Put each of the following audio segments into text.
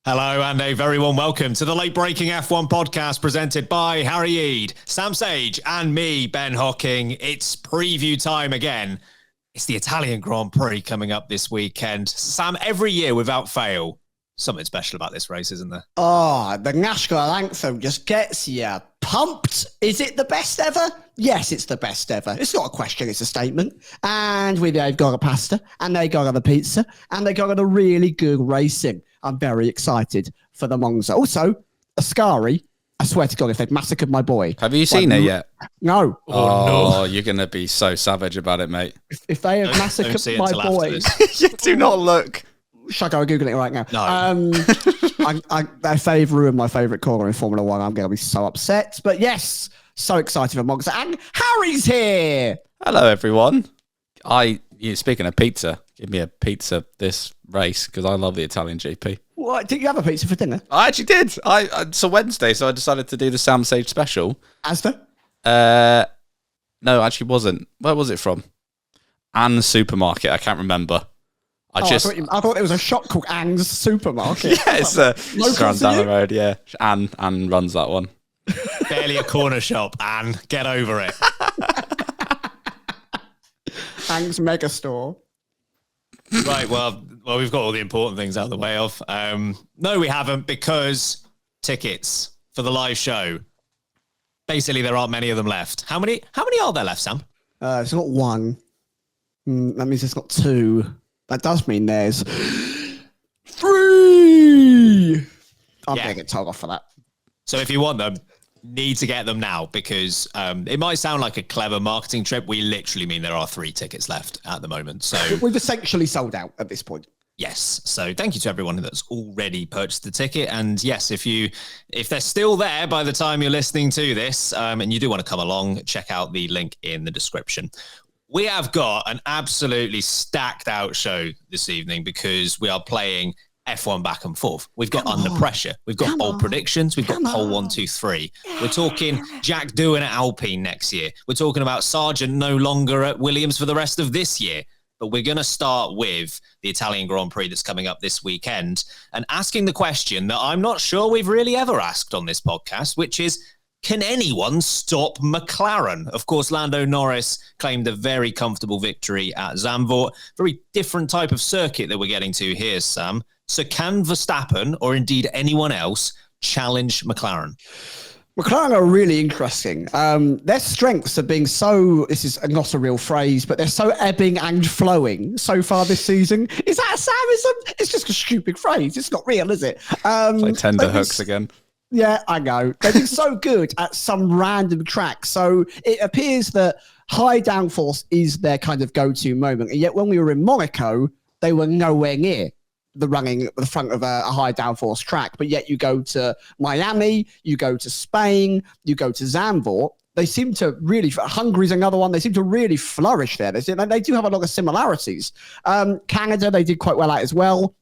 Hello and a very warm welcome to the Late Breaking F1 podcast presented by Harry Eade, Sam Sage and me, Ben Hocking. It's preview time again. It's the Italian Grand Prix coming up this weekend. Sam, every year without fail, something special about this race, isn't there? Oh, the national anthem just gets you pumped. Is it the best ever? Yes, it's the best ever. It's not a question, it's a statement. And they've got a pasta, and they got a pizza, and they got a really good racing. I'm very excited for the Monza. Also, Ascari, I swear to God, if they've massacred my boy. Have you seen it yet? No. Oh, no. You're going to be so savage about it, mate. If they have massacred my boy. You do not look. Shall I go Google it right now? No. If they've ruined my favourite corner in Formula One, I'm going to be so upset. But yes, so excited for Monza. And Harry's here. Hello, everyone. Speaking of pizza, give me a pizza this race because I love the Italian GP. What? Did you have a pizza for dinner? I actually did. It's a Wednesday, so I decided to do the Sam Sage special. Asda? No, actually wasn't. Where was it from? Anne's Supermarket. I can't remember. I thought it was a shop called Anne's Supermarket. Yeah, it's around down the road. Yeah, Anne runs that one. Barely a corner shop, Anne. Get over it. Anne's Mega Store. Right, well, we've got all the important things out of the way of. No, we haven't, because tickets for the live show. Basically, there aren't many of them left. How many are there left, Sam? It's got one. That means it's got two. That does mean there's three. I'm going to get told off for that. So if you want them, need to get them now, because it might sound like a clever marketing trip. We literally mean there are 3 tickets left at the moment. So we've essentially sold out at this point. Yes. So thank you to everyone that's already purchased the ticket. And yes, if they're still there by the time you're listening to this, and you do want to come along, check out the link in the description. We have got an absolutely stacked out show this evening because we are playing F1 back and forth. We've got Under Pressure. We've got bold predictions. We've got Pole 1, 2, 3. We're talking Jack Doohan at Alpine next year. We're talking about Sargeant no longer at Williams for the rest of this year. But we're going to start with the Italian Grand Prix that's coming up this weekend and asking the question that I'm not sure we've really ever asked on this podcast, which is, can anyone stop McLaren? Of course, Lando Norris claimed a very comfortable victory at Zandvoort. Very different type of circuit that we're getting to here, Sam. So can Verstappen, or indeed anyone else, challenge McLaren? McLaren are really interesting. Their strengths are being so, this is not a real phrase, but they're so ebbing and flowing so far this season. Is that a Samism? It's just a stupid phrase. It's not real, is it? It's like tender hooks again. Yeah, I know. They've been so good at some random track. So it appears that high downforce is their kind of go-to moment. And yet when we were in Monaco, they were nowhere near the running at the front of a high downforce track. But yet you go to Miami, you go to Spain, you go to Zandvoort. They seem to really, Hungary's another one, they seem to really flourish there. They do have a lot of similarities. Canada, they did quite well at as well.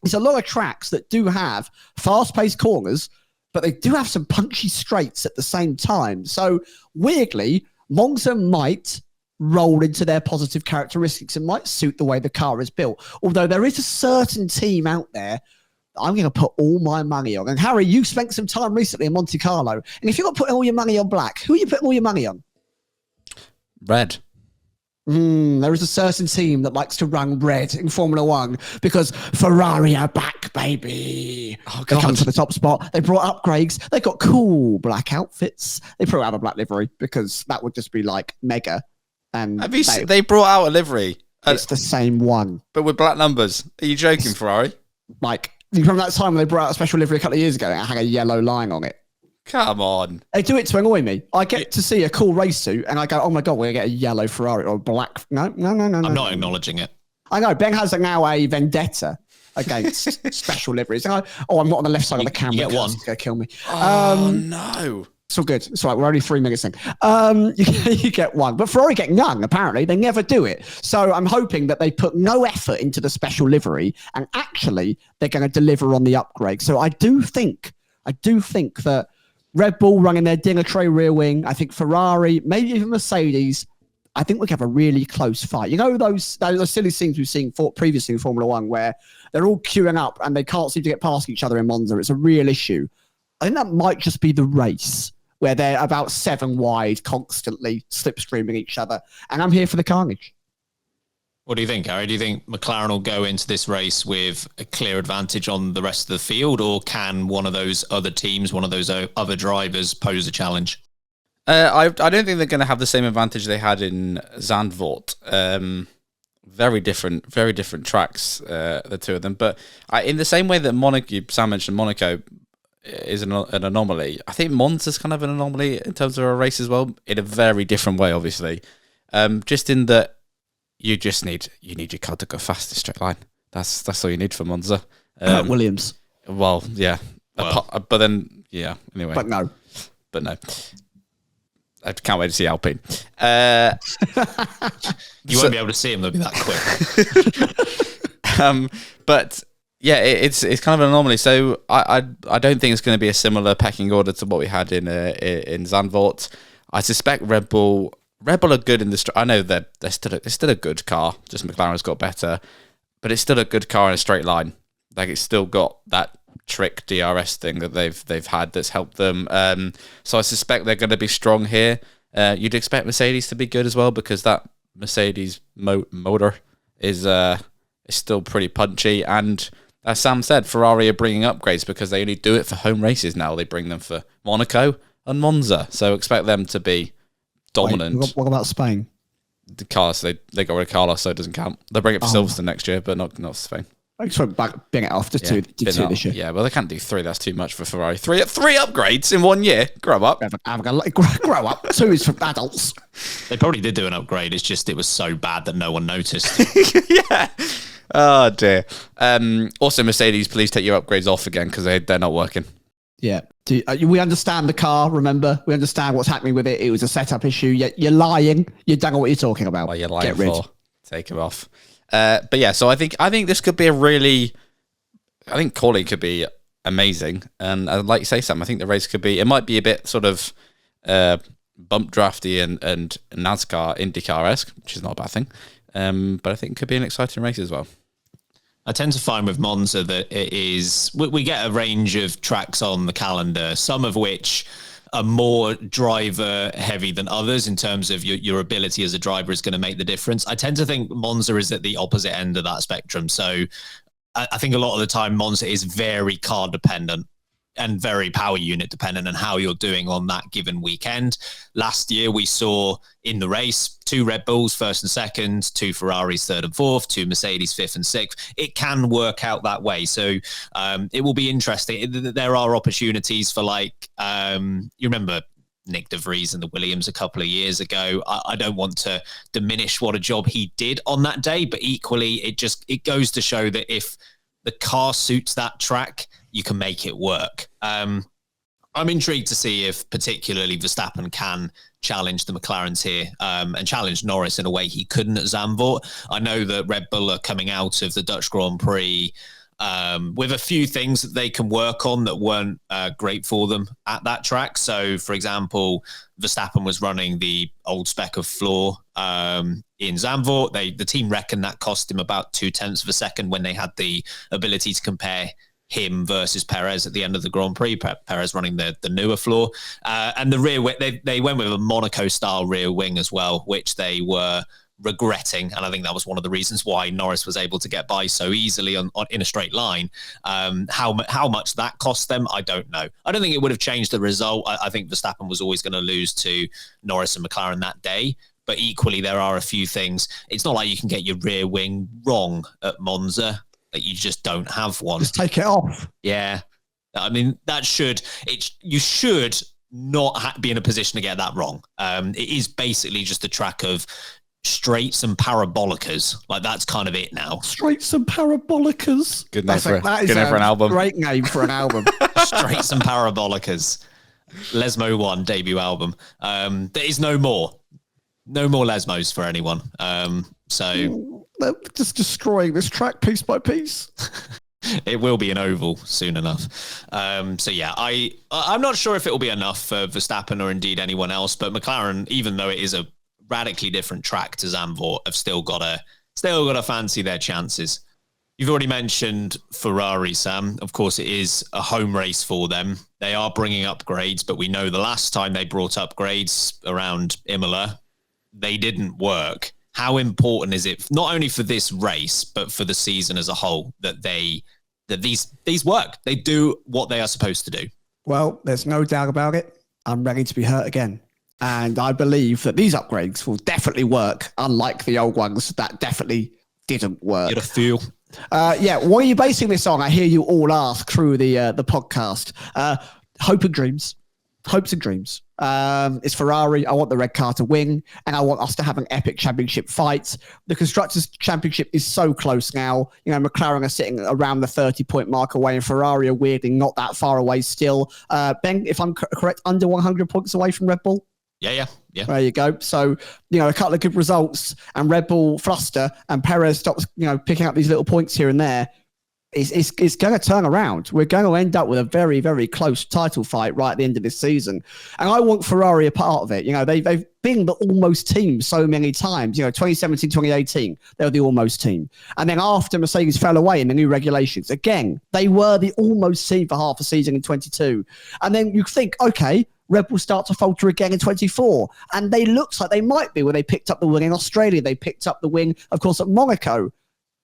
It's a lot of tracks that do have fast-paced corners, but they do have some punchy straights at the same time. So weirdly, Monza might roll into their positive characteristics and might suit the way the car is built. Although there is a certain team out there I'm going to put all my money on. And Harry, you spent some time recently in Monte Carlo. And if you're not putting all your money on black, who are you putting all your money on? Red. There is a certain team that likes to run red in Formula One because Ferrari are back, baby. Oh, they come to the top spot. They brought upgrades. They got cool black outfits. They probably have a black livery because that would just be like mega. And have you seen, they brought out a livery? It's the same one, but with black numbers. Are you joking, Ferrari? Like, you remember that time when they brought out a special livery a couple of years ago and it had a yellow line on it? Come on. They do it to annoy me. I get to see a cool race suit and I go, oh my God, we're going to get a yellow Ferrari or a black. No. I'm not acknowledging it. I know. Ben has now a vendetta against special liveries. And I'm not on the left side of the camera. You get one. It's going to kill me. Oh, no. It's all good. It's all right. We're only 3 minutes in. You get one. But Ferrari get none, apparently. They never do it. So I'm hoping that they put no effort into the special livery and actually they're going to deliver on the upgrade. So I do think that Red Bull running their Dinger Tray rear wing. I think Ferrari, maybe even Mercedes. I think we have a really close fight. You know those silly scenes we've seen previously in Formula One where they're all queuing up and they can't seem to get past each other in Monza. It's a real issue. I think that might just be the race where they're about 7 wide, constantly slipstreaming each other. And I'm here for the carnage. What do you think, Harry? Do you think McLaren will go into this race with a clear advantage on the rest of the field, or can one of those other teams, one of those other drivers pose a challenge? I don't think they're going to have the same advantage they had in Zandvoort. Very different tracks, the two of them. But in the same way that Sam mentioned Monaco is an anomaly, I think Monza's kind of an anomaly in terms of a race as well, in a very different way, obviously. Just in that you need your car to go fast in straight line. That's all you need for Monza. Williams. Well, yeah. But then, yeah, anyway. But no. I can't wait to see Alpine. You won't be able to see him, they'll be that quick. But yeah, it's kind of an anomaly. So I don't think it's going to be a similar pecking order to what we had in Zandvoort. I suspect Red Bull are good in the. I know they're still a good car. Just McLaren's got better, but it's still a good car in a straight line. Like, it's still got that trick DRS thing that they've had that's helped them. So I suspect they're going to be strong here. You'd expect Mercedes to be good as well, because that Mercedes motor is still pretty punchy. And as Sam said, Ferrari are bringing upgrades because they only do it for home races now. They bring them for Monaco and Monza. So expect them to be dominant. Wait, what about Spain? The Carlos, they got rid of Carlos, so it doesn't count. They'll bring it for Silverstone next year, but not Spain. I just went back, bring it off. Did two this year. Yeah, well, they can't do 3. That's too much for Ferrari. Three upgrades in 1 year. Grow up. Grow up. 2 is for adults. They probably did do an upgrade. It's just it was so bad that no one noticed. Yeah. Oh, dear. Also, Mercedes, please take your upgrades off again, because they're not working. Yeah. We understand the car, remember? We understand what's happening with it. It was a setup issue. You're lying. You don't know what you're talking about. Well, you're lying. Get rid. Take them off. But yeah, so I think this could be I think Corley could be amazing. And like you say, Sam, I think the race it might be a bit sort of bump drafty and NASCAR, IndyCar-esque, which is not a bad thing. But I think it could be an exciting race as well. I tend to find with Monza that it is, we get a range of tracks on the calendar, some of which are more driver heavy than others in terms of your ability as a driver is going to make the difference. I tend to think Monza is at the opposite end of that spectrum. So I think a lot of the time Monza is very car dependent and very power unit dependent on how you're doing on that given weekend. Last year, we saw in the race 2 Red Bulls, 1st and 2nd, 2 Ferraris, 3rd and 4th, 2 Mercedes, 5th and 6th. It can work out that way. So it will be interesting. There are opportunities for you remember Nick de Vries and the Williams a couple of years ago. I don't want to diminish what a job he did on that day, but equally it goes to show that if the car suits that track, you can make it work. I'm intrigued to see if particularly Verstappen can challenge the McLarens here and challenge Norris in a way he couldn't at Zandvoort. I know that Red Bull are coming out of the Dutch Grand Prix with a few things that they can work on that weren't great for them at that track. So, for example, Verstappen was running the old spec of floor in Zandvoort. The team reckoned that cost him about 0.2 of a second when they had the ability to compare him versus Perez at the end of the Grand Prix. Perez running the newer floor. And the rear wing, they went with a Monaco-style rear wing as well, which they were regretting. And I think that was one of the reasons why Norris was able to get by so easily in a straight line. How much that cost them, I don't know. I don't think it would have changed the result. I think Verstappen was always going to lose to Norris and McLaren that day. But equally, there are a few things. It's not like you can get your rear wing wrong at Monza. That you just don't have one. Just take it off. Yeah. I mean, you should not be in a position to get that wrong. It is basically just a track of straights and parabolicas. Like, that's kind of it now. Straights and parabolicas. Good name for an album. Great name for an album. Straights and parabolicas. Lesmo 1 debut album. There is no more. No more Lesmos for anyone. They're just destroying this track piece by piece. It will be an oval soon enough. So yeah, I'm not sure if it will be enough for Verstappen or indeed anyone else, but McLaren, even though it is a radically different track to Zandvoort, have still got to fancy their chances. You've already mentioned Ferrari, Sam. Of course, it is a home race for them. They are bringing upgrades, but we know the last time they brought upgrades around Imola, they didn't work. How important is it, not only for this race, but for the season as a whole, that these work? They do what they are supposed to do. Well, there's no doubt about it. I'm ready to be hurt again. And I believe that these upgrades will definitely work, unlike the old ones that definitely didn't work. Get a feel. What are you basing this on? I hear you all ask through the podcast. Hope and dreams. Hopes and dreams. It's Ferrari. I want the red car to win, and I want us to have an epic championship fight. The Constructors' Championship is so close now. You know, McLaren are sitting around the 30-point mark away, and Ferrari are weirdly not that far away still. Ben, if I'm correct, under 100 points away from Red Bull. Yeah. There you go. So, you know, a couple of good results and Red Bull fluster and Perez stops, you know, picking up these little points here and there. It's going to turn around. We're going to end up with a very, very close title fight right at the end of this season. And I want Ferrari a part of it. You know, they've been the almost team so many times. You know, 2017, 2018, they were the almost team. And then after Mercedes fell away in the new regulations, again, they were the almost team for half a season in 22. And then you think, okay, Red Bull start to falter again in 24. And they looked like they might be when they picked up the win in Australia. They picked up the win, of course, at Monaco.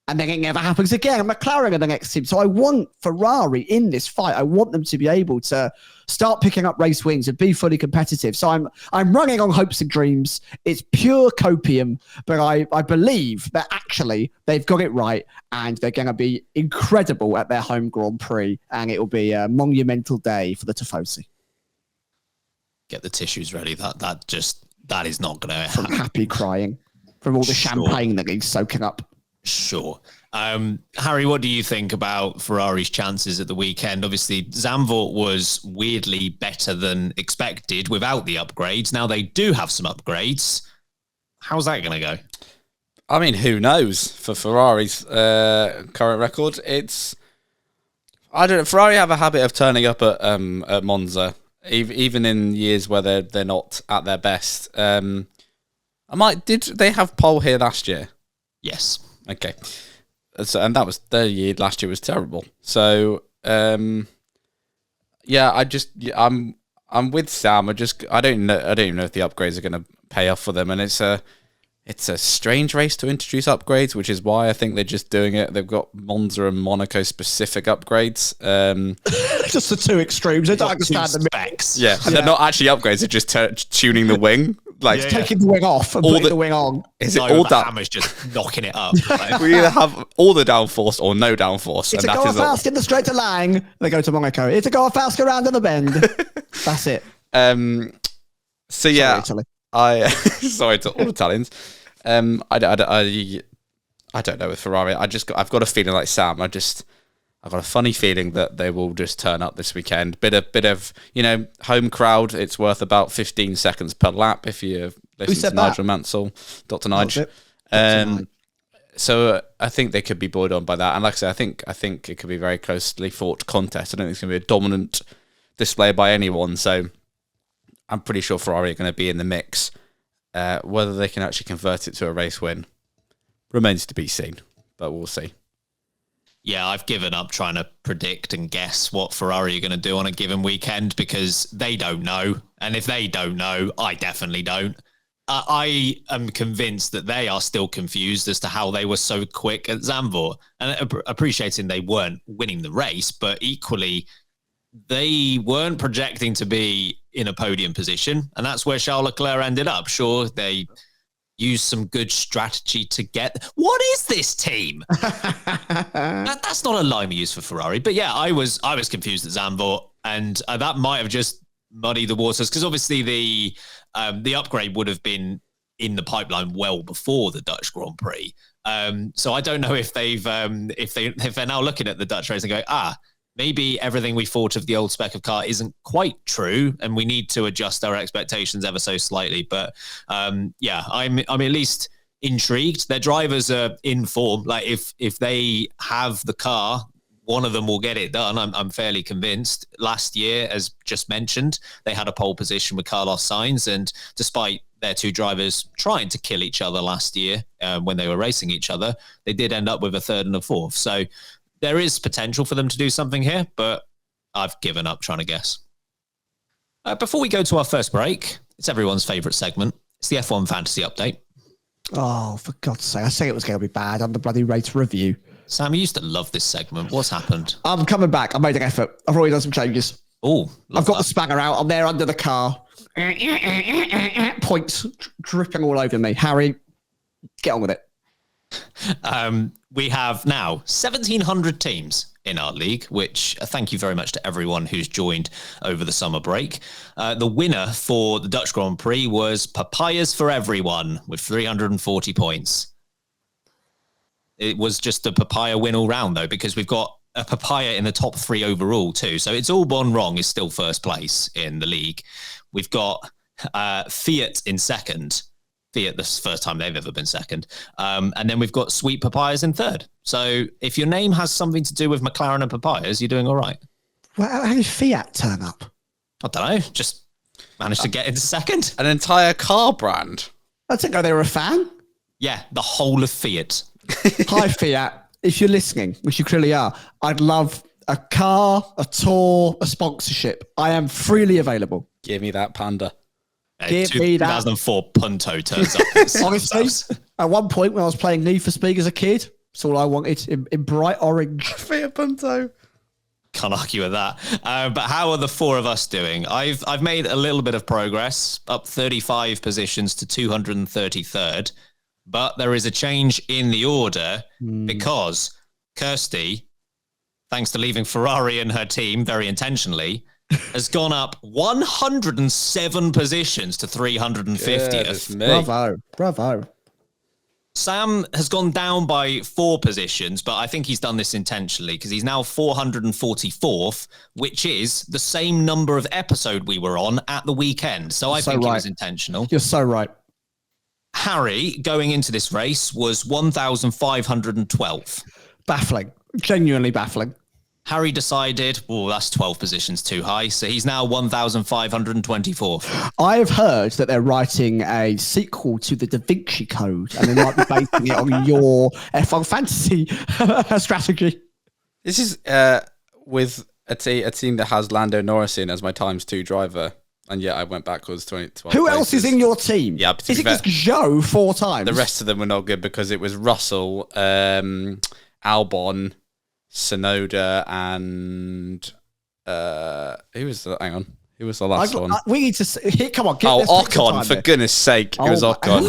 And then it never happens again. And McLaren are the next team. So I want Ferrari in this fight. I want them to be able to start picking up race wins and be fully competitive. So I'm running on hopes and dreams. It's pure copium, but I believe that actually they've got it right and they're going to be incredible at their home Grand Prix. And it will be a monumental day for the Tifosi. Get the tissues ready. That is not going to happen. From happy crying, from all the champagne that he's soaking up. Sure. Harry, what do you think about Ferrari's chances at the weekend? Obviously, Zandvoort was weirdly better than expected without the upgrades. Now they do have some upgrades. How's that going to go? I mean, who knows for Ferrari's current record? I don't know. Ferrari have a habit of turning up at Monza, even in years where they're not at their best. Did they have pole here last year? Yes. Okay, so, and that was their year. Last year was terrible. So, I'm with Sam. I don't even know if the upgrades are going to pay off for them. And it's a strange race to introduce upgrades, which is why I think they're just doing it. They've got Monza and Monaco specific upgrades. Just the two extremes. I don't understand the specs. Yeah, and they're not actually upgrades. They're just tuning the wing. Like taking the wing off and putting the wing on. Is it all down? Hammer's just knocking it up. Right? We either have all the downforce or no downforce. It's a go fast in the straight to Lang. They go to Monaco. It's a go fast around in the bend. That's it. So yeah, sorry, sorry to all Italians. I don't know with Ferrari. I've got a feeling like Sam. I've got a funny feeling that they will just turn up this weekend. Bit of home crowd. It's worth about 15 seconds per lap if you listen to Nigel Mansell, Dr. Nige. So I think they could be buoyed on by that. And like I say, I think it could be a very closely fought contest. I don't think it's going to be a dominant display by anyone. So I'm pretty sure Ferrari are going to be in the mix. Whether they can actually convert it to a race win remains to be seen, but we'll see. Yeah, I've given up trying to predict and guess what Ferrari are going to do on a given weekend because they don't know. And if they don't know, I definitely don't. I am convinced that they are still confused as to how they were so quick at Zandvoort. And appreciating they weren't winning the race, but equally, they weren't projecting to be in a podium position. And that's where Charles Leclerc ended up. Sure, they use some good strategy to get. What is this team? That's not a line we use for Ferrari. But yeah, I was confused at Zandvoort, and that might have just muddied the waters because obviously the upgrade would have been in the pipeline well before the Dutch Grand Prix. So I don't know if if they're now looking at the Dutch race and going, maybe everything we thought of the old spec of car isn't quite true, and we need to adjust our expectations ever so slightly. But I'm at least intrigued. Their drivers are in form. Like if they have the car, one of them will get it done. I'm fairly convinced. Last year, as just mentioned, they had a pole position with Carlos Sainz, and despite their two drivers trying to kill each other last year when they were racing each other, they did end up with a third and a fourth. So there is potential for them to do something here, but I've given up trying to guess. Before we go to our first break, it's everyone's favourite segment. It's the F1 Fantasy Update. Oh, for God's sake. I said it was going to be bad on the bloody race review. Sam, you used to love this segment. What's happened? I'm coming back. I made an effort. I've already done some changes. Oh, I've got the spanner out. I'm there under the car. Points dripping all over me. Harry, get on with it. We have now 1,700 teams in our league, which thank you very much to everyone who's joined over the summer break. The winner for the Dutch Grand Prix was Papayas for Everyone with 340 points. It was just a papaya win all round, though, because we've got a papaya in the top 3 overall, too. So it's all gone wrong, is still first place in the league. We've got Fiat in second. Fiat, this is the first time they've ever been second. And then we've got Sweet Papayas in third. So if your name has something to do with McLaren and Papayas, you're doing all right. Well, how did Fiat turn up? I don't know. Just managed to get into second. An entire car brand. I didn't know they were a fan. Yeah, the whole of Fiat. Hi, Fiat. If you're listening, which you clearly are, I'd love a car, a tour, a sponsorship. I am freely available. Give me that panda. Give me that. 2004 Punto turns up. Honestly, at one point when I was playing Need for Speed as a kid, that's all I wanted in bright orange. Fiat Punto. Can't argue with that. But how are the four of us doing? I've made a little bit of progress, up 35 positions to 233rd. But there is a change in the order because Kirsty, thanks to leaving Ferrari and her team very intentionally, has gone up 107 positions to 350th. Bravo. Sam has gone down by 4 positions, but I think he's done this intentionally because he's now 444th, which is the same number of episode we were on at the weekend. So I think it was intentional. You're so right. Harry, going into this race, was 1,512th. Baffling. Genuinely baffling. Harry decided, that's 12 positions too high, so he's now 1,524th. I have heard that they're writing a sequel to the Da Vinci Code, and they might be basing it on your F1 fantasy strategy. This is with a team that has Lando Norris in as my times 2 driver. And yet I went backwards 12 Who else is in your team? Yeah, is it just Joe 4 times? The rest of them were not good because it was Russell, Albon, Tsunoda, and who was the? Hang on, who was the last one? We need to come on. Ocon! For goodness' sake, it was Ocon. Who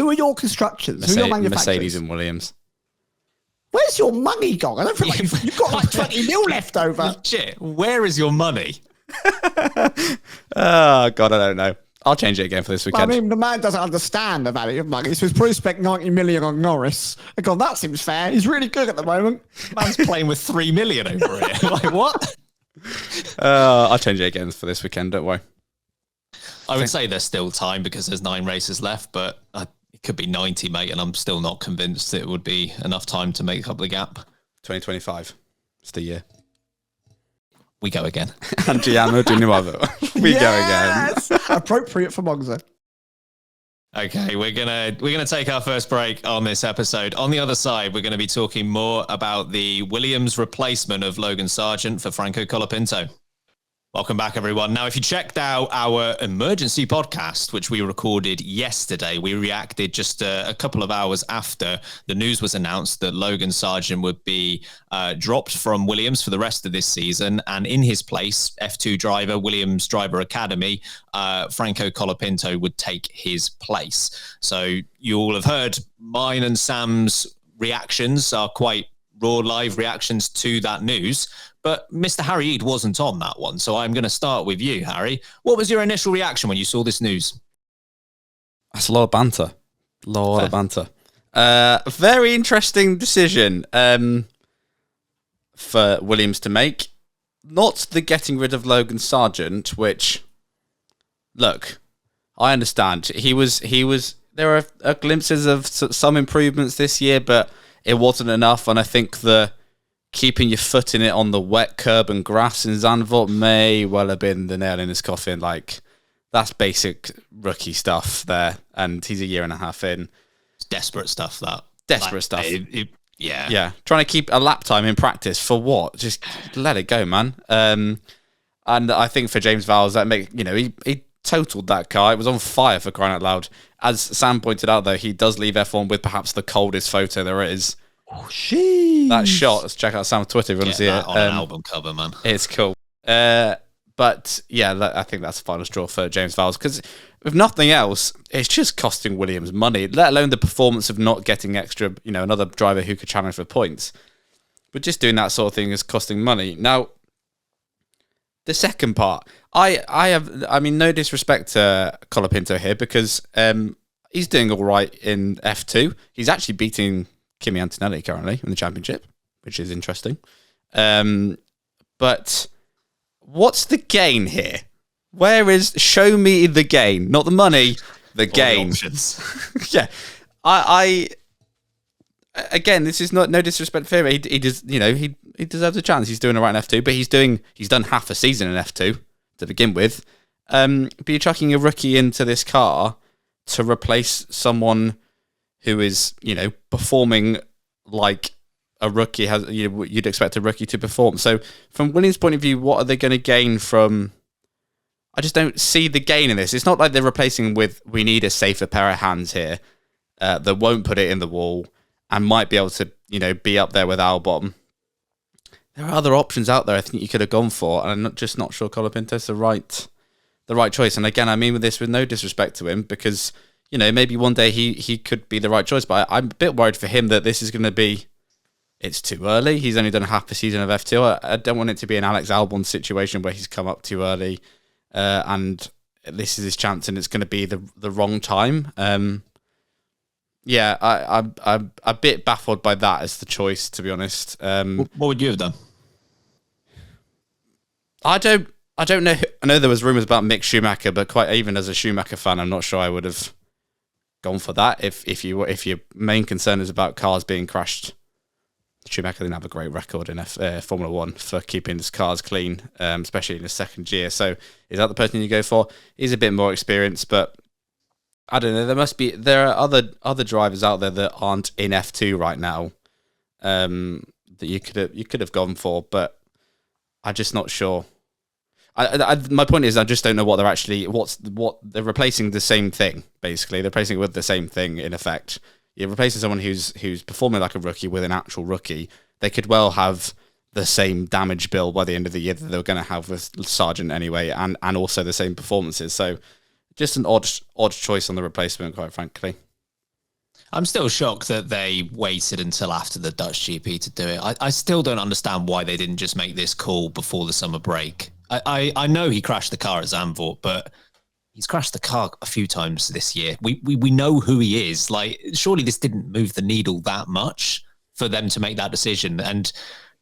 are your constructions? Who are your manufacturers? Mercedes and Williams. Where's your money gone? I don't feel like you've got like 20 mil left over. Legit, where is your money? Oh God, I don't know. I'll change it again for this weekend. I mean, the man doesn't understand the value of money. So his pro spec 90 million on Norris. I go, that seems fair. He's really good at the moment. Man's playing with 3 million over here. Like what? I'll change it again for this weekend. Don't worry. I would say there's still time because there's 9 races left, but it could be 90, mate, and I'm still not convinced it would be enough time to make up the gap. 2025. It's the year. We go again. Andiamo di nuovo. We go again. Appropriate for Monza. Okay, we're gonna take our first break on this episode. On the other side, we're going to be talking more about the Williams replacement of Logan Sargeant for Franco Colapinto. Welcome back, everyone. Now, if you checked out our emergency podcast, which we recorded yesterday, we reacted just a couple of hours after the news was announced that Logan Sargeant would be dropped from Williams for the rest of this season. And in his place, F2 driver, Williams Driver Academy, Franco Colapinto would take his place. So you all have heard mine and Sam's reactions are quite raw live reactions to that news. But Mr. Harry Eade wasn't on that one, so I'm going to start with you, Harry. What was your initial reaction when you saw this news? That's a lot of banter. Of banter. Very interesting decision for Williams to make. Not the getting rid of Logan Sargeant, which, look, I understand. He was. There are glimpses of some improvements this year, but it wasn't enough, and I think keeping your foot in it on the wet curb and grass in Zandvoort may well have been the nail in his coffin. Like, That's basic rookie stuff there, and he's a year and a half in. It's desperate stuff, that. Desperate stuff. Yeah. Yeah. Trying to keep a lap time in practice for what? Just let it go, man. And I think for James Vowles, that he totaled that car. It was on fire, for crying out loud. As Sam pointed out, though, he does leave F1 with perhaps the coldest photo there is. Oh, jeez. That shot, let's check out Sam's Twitter if you want to see it. On an album cover, man. It's cool. But yeah, I think that's the final straw for James Vowles, because if nothing else, it's just costing Williams money, let alone the performance of not getting extra, another driver who could challenge for points. But just doing that sort of thing is costing money. Now, the second part, I mean, no disrespect to Colapinto here, because he's doing all right in F2. He's actually beating Kimi Antonelli currently in the championship, which is interesting. But what's the gain here? Show me the gain, not the money, the gain. Yeah, I again, this is no disrespect for him. He does, he deserves a chance. He's doing all right in F2, but he's done half a season in F2 to begin with. But you're chucking a rookie into this car to replace someone who is, performing like a rookie has. You'd expect a rookie to perform. So from Williams' point of view, what are they going to gain from? I just don't see the gain in this. It's not like they're replacing with, we need a safer pair of hands here that won't put it in the wall and might be able to, be up there with Albon. There are other options out there I think you could have gone for, and I'm just not sure Colapinto's the right choice. And again, I mean with this with no disrespect to him, because, maybe one day he could be the right choice, but I'm a bit worried for him that this is going to be, it's too early. He's only done half a season of F2. I don't want it to be an Alex Albon situation where he's come up too early. And this is his chance, and it's going to be the wrong time. Yeah, I'm a bit baffled by that as the choice, to be honest. What would you have done? I don't know. I know there was rumours about Mick Schumacher, but quite even as a Schumacher fan, I'm not sure I would have gone for that. If your main concern is about cars being crashed, Schumacher didn't have a great record in Formula 1 for keeping his cars clean, especially in his second year. So is that the person you go for? He's a bit more experienced, but I don't know. There are other drivers out there that aren't in F2 right now that you could have gone for, but I'm just not sure. My point is, I just don't know what they're actually what they're replacing the same thing. Basically, they're replacing it with the same thing in effect. You're replacing someone who's performing like a rookie with an actual rookie. They could well have the same damage bill by the end of the year that they were going to have with Sargeant anyway, and also the same performances. So just an odd choice on the replacement, quite frankly. I'm still shocked that they waited until after the Dutch GP to do it. I still don't understand why they didn't just make this call before the summer break. I know he crashed the car at Zandvoort, but he's crashed the car a few times this year. We know who he is. Like, surely this didn't move the needle that much for them to make that decision. And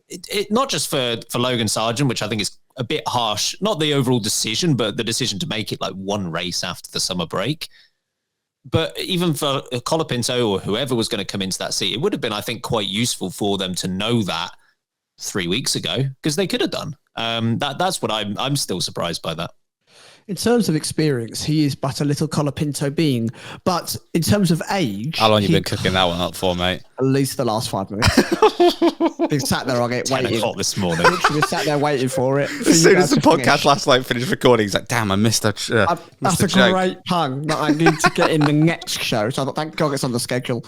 it not just for Logan Sargeant, which I think is a bit harsh, not the overall decision, but the decision to make it like one race after the summer break. But even for Colapinto or whoever was going to come into that seat, it would have been, I think, quite useful for them to know that 3 weeks ago, because they could have done. That's what I'm still surprised by that. In terms of experience, he is but a little Colapinto being. But in terms of age... How long have you been cooking that one up for, mate? At least the last 5 minutes. Been sat there on it, 10 waiting. o'clock this morning. Literally sat there waiting for it. As soon as the podcast last night finished recording, he's like, damn, I missed that. That's a joke. great pun that I need to get in the next show. So I thought, thank God it's on the schedule.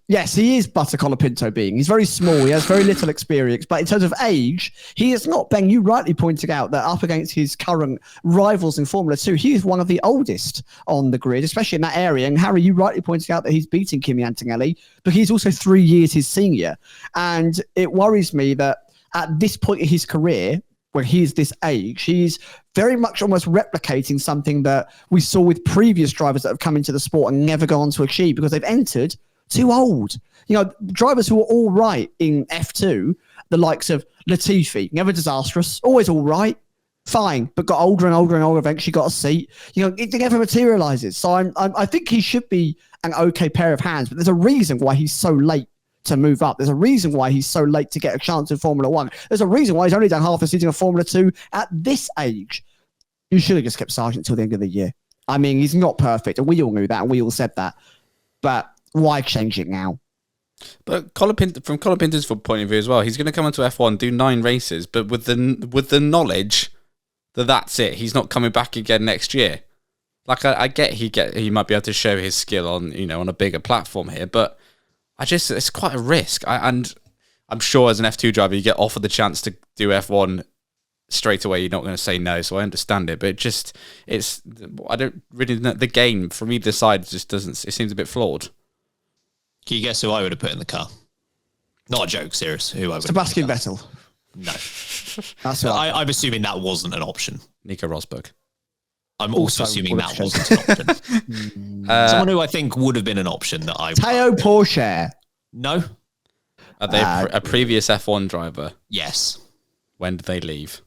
Yes, he is but a Colapinto being. He's very small. He has very little experience. But in terms of age, he is not, Ben, you rightly pointed out that up against his current rivals in Formula 2, he is one of the oldest on the grid, especially in that area. And Harry, you rightly pointed out that he's beating Kimi Antonelli, but he's also 3 years his senior. And it worries me that at this point in his career, when he's this age, he's very much almost replicating something that we saw with previous drivers that have come into the sport and never gone on to achieve because they've entered too old. You know, drivers who are all right in F2, the likes of Latifi, never disastrous, always all right, fine, but got older and older and older, eventually got a seat. You know, it never materializes. So I think he should be an okay pair of hands, but there's a reason why he's so late to move up. There's a reason why he's so late to get a chance in Formula 1. There's a reason why he's only done half a season of Formula 2 at this age. You should have just kept Sargeant till the end of the year. I mean, he's not perfect, and we all knew that, and we all said that. But why change it now? But from Colapinto's point of view as well, he's going to come into F1, do 9 races, but with the knowledge that that's it, he's not coming back again next year. Like I get he might be able to show his skill on a bigger platform here, but it's quite a risk. And I'm sure as an F2 driver, you get offered the chance to do F1 straight away. You're not going to say no, so I understand it. But I don't really know, the game from either side just doesn't. It seems a bit flawed. Can you guess who I would have put in the car? Not a joke, serious. Who I would Sebastian Vettel. No. That's what I'm assuming that wasn't an option. Nico Rosberg. I'm also assuming that wasn't an option. Someone who I think would have been an option that I... Théo Pourchaire. No. Are they a previous F1 driver? Yes. When did they leave?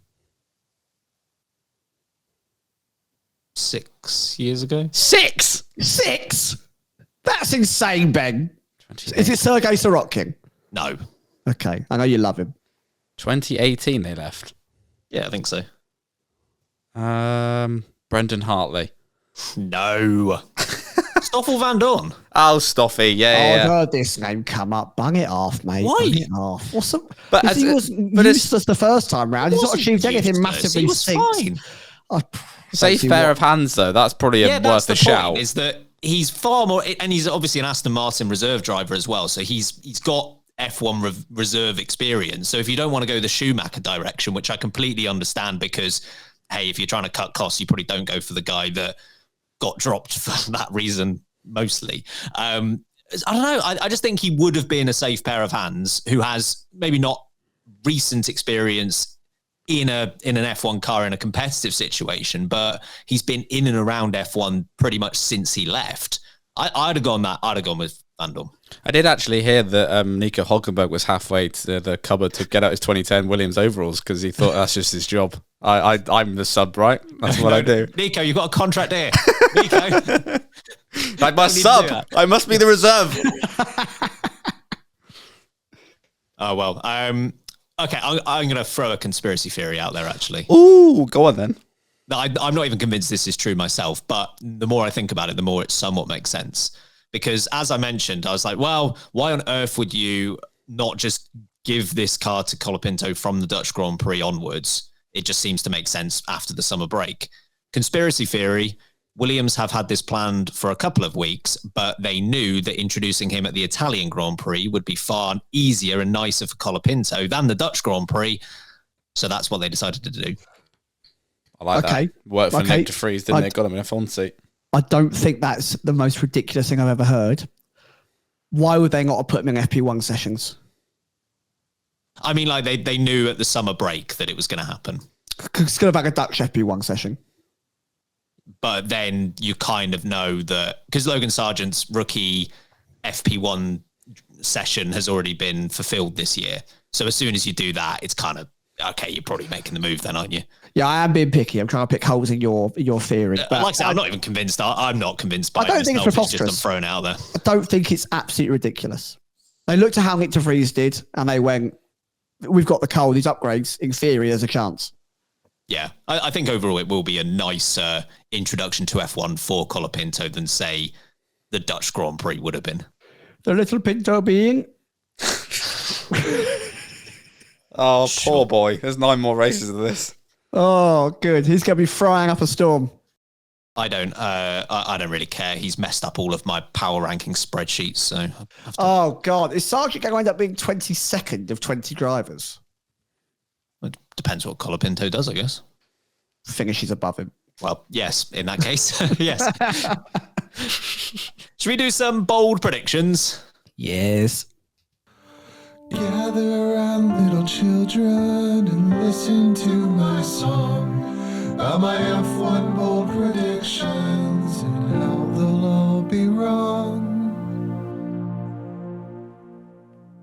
6 years ago. 6? That's insane, Ben. Is it Sergei Sorokin? No. Okay, I know you love him. 2018 they left. Yeah, I think so. Brendan Hartley. No. Stoffel Van Dorn. Oh, Stoffy, yeah. I've heard this name come up. Bung it off, mate. Why? Bung it off. What's up? But he was useless the first time round. He's not achieved anything massively. He was fine. Safe pair of hands, though. That's probably worth a shout. Is that he's far more, and he's obviously an Aston Martin reserve driver as well. So he's got F1 reserve experience. So if you don't want to go the Schumacher direction, which I completely understand, because hey, if you're trying to cut costs, you probably don't go for the guy that got dropped for that reason mostly. I don't know. I just think he would have been a safe pair of hands who has maybe not recent experience in an F1 car in a competitive situation, but he's been in and around F1 pretty much since he left. I'd have gone with Van Dorn. I did actually hear that Nico Hülkenberg was halfway to the cupboard to get out his 2010 Williams overalls because he thought that's just his job. I'm the sub, right? That's what I do. Nico, you've got a contract here. Nico. Like my sub. I must be the reserve. Oh, well. Okay, I'm going to throw a conspiracy theory out there, actually. Ooh, go on then. No, I'm not even convinced this is true myself, but the more I think about it, the more it somewhat makes sense. Because as I mentioned, I was like, well, why on earth would you not just give this car to Colapinto from the Dutch Grand Prix onwards? It just seems to make sense after the summer break. Conspiracy theory, Williams have had this planned for a couple of weeks, but they knew that introducing him at the Italian Grand Prix would be far easier and nicer for Colapinto than the Dutch Grand Prix. So that's what they decided to do. I like that. Worked for Nick de Vries, didn't they? Got him in a F1 seat. I don't think that's the most ridiculous thing I've ever heard. Why would they not have put him in FP1 sessions? I mean, like they knew at the summer break that it was going to happen. It's going to have a Dutch FP1 session. But then you kind of know that because Logan Sargeant's rookie FP1 session has already been fulfilled this year. So as soon as you do that, it's kind of, okay, you're probably making the move then, aren't you? Yeah, I am being picky. I'm trying to pick holes in your theory. But like I said, I'm not even convinced. I'm not convinced by it. I don't think it's preposterous. Just thrown out there. I don't think it's absolutely ridiculous. They looked at how Nick de Vries did and they went, we've got the car, these upgrades. In theory, there's a chance. Yeah, I think overall it will be a nicer introduction to F1 for Colapinto than, say, the Dutch Grand Prix would have been. The little Pinto being... Oh, poor boy. There's 9 more races of this. Oh, good. He's going to be frying up a storm. I don't really care. He's messed up all of my power ranking spreadsheets. So, oh God, is Sargeant going to end up being 22nd of 20 drivers? It depends what Colapinto does, I guess. Finishes above him. Well, yes, in that case, yes. Should we do some bold predictions? Yes. Gather around, little children, and listen to my song about my F1 bold predictions and how they'll all be wrong.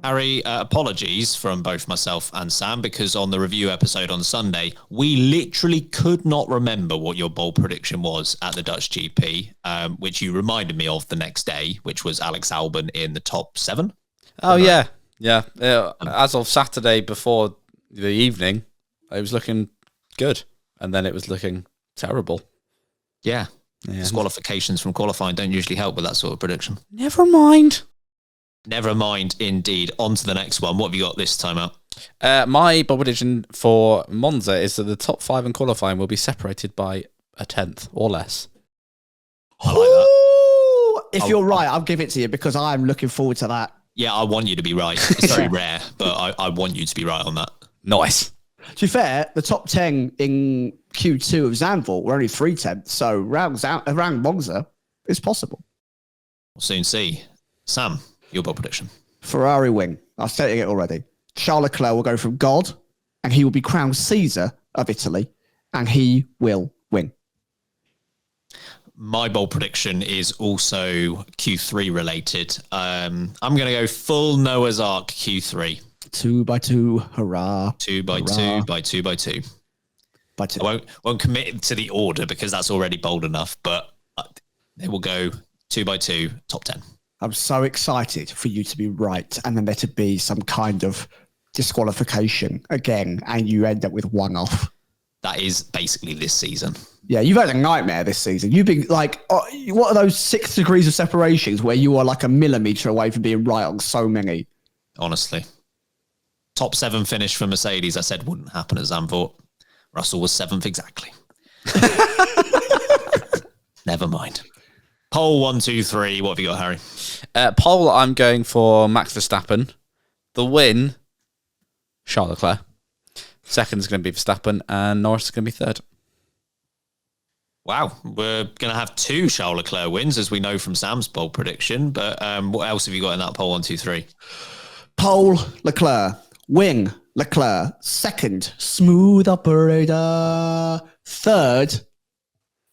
Harry, apologies from both myself and Sam, because on the review episode on Sunday, we literally could not remember what your bold prediction was at the Dutch GP, which you reminded me of the next day, which was Alex Albon in the top 7. Oh, yeah. Yeah. As of Saturday before the evening, it was looking good. And then it was looking Terrible. Yeah. Disqualifications from qualifying don't usually help with that sort of prediction. Never mind. Never mind, indeed. On to the next one. What have you got this time out? My bold prediction for Monza is that the top 5 in qualifying will be separated by a 10th or less. I like that. If you're right, I'll give it to you because I'm looking forward to that. Yeah, I want you to be right. It's very rare, but I want you to be right on that. Nice. To be fair, the top 10 in Q2 of Zandvoort were only 3/10, so around Monza is possible. We'll soon see. Sam, your bold prediction. Ferrari win. I'm stating it already. Charles Leclerc will go from God, and he will be crowned Caesar of Italy, and he will win. My bold prediction is also Q3 related. I'm going to go full Noah's Ark Q3. 2x2, hurrah. 2x2 by 2x2. By 2. I won't commit to the order because that's already bold enough, but they will go 2x2, top 10. I'm so excited for you to be right and then there to be some kind of disqualification again, and you end up with one off. That is basically this season. Yeah, you've had a nightmare this season. You've been like, what are those 6 degrees of separations where you are like a millimetre away from being right on so many? Honestly. Top 7 finish for Mercedes, I said wouldn't happen at Zandvoort. Russell was 7th exactly. Never mind. Pole 1, 2, 3. What have you got, Harry? Pole, I'm going for Max Verstappen. The win, Charles Leclerc. Second is going to be Verstappen, and Norris is going to be third. Wow, we're going to have 2 Charles Leclerc wins, as we know from Sam's bold prediction. But what else have you got in that pole 1, 2, 3? Pole, Leclerc. Wing, Leclerc. Second, smooth operator. Third,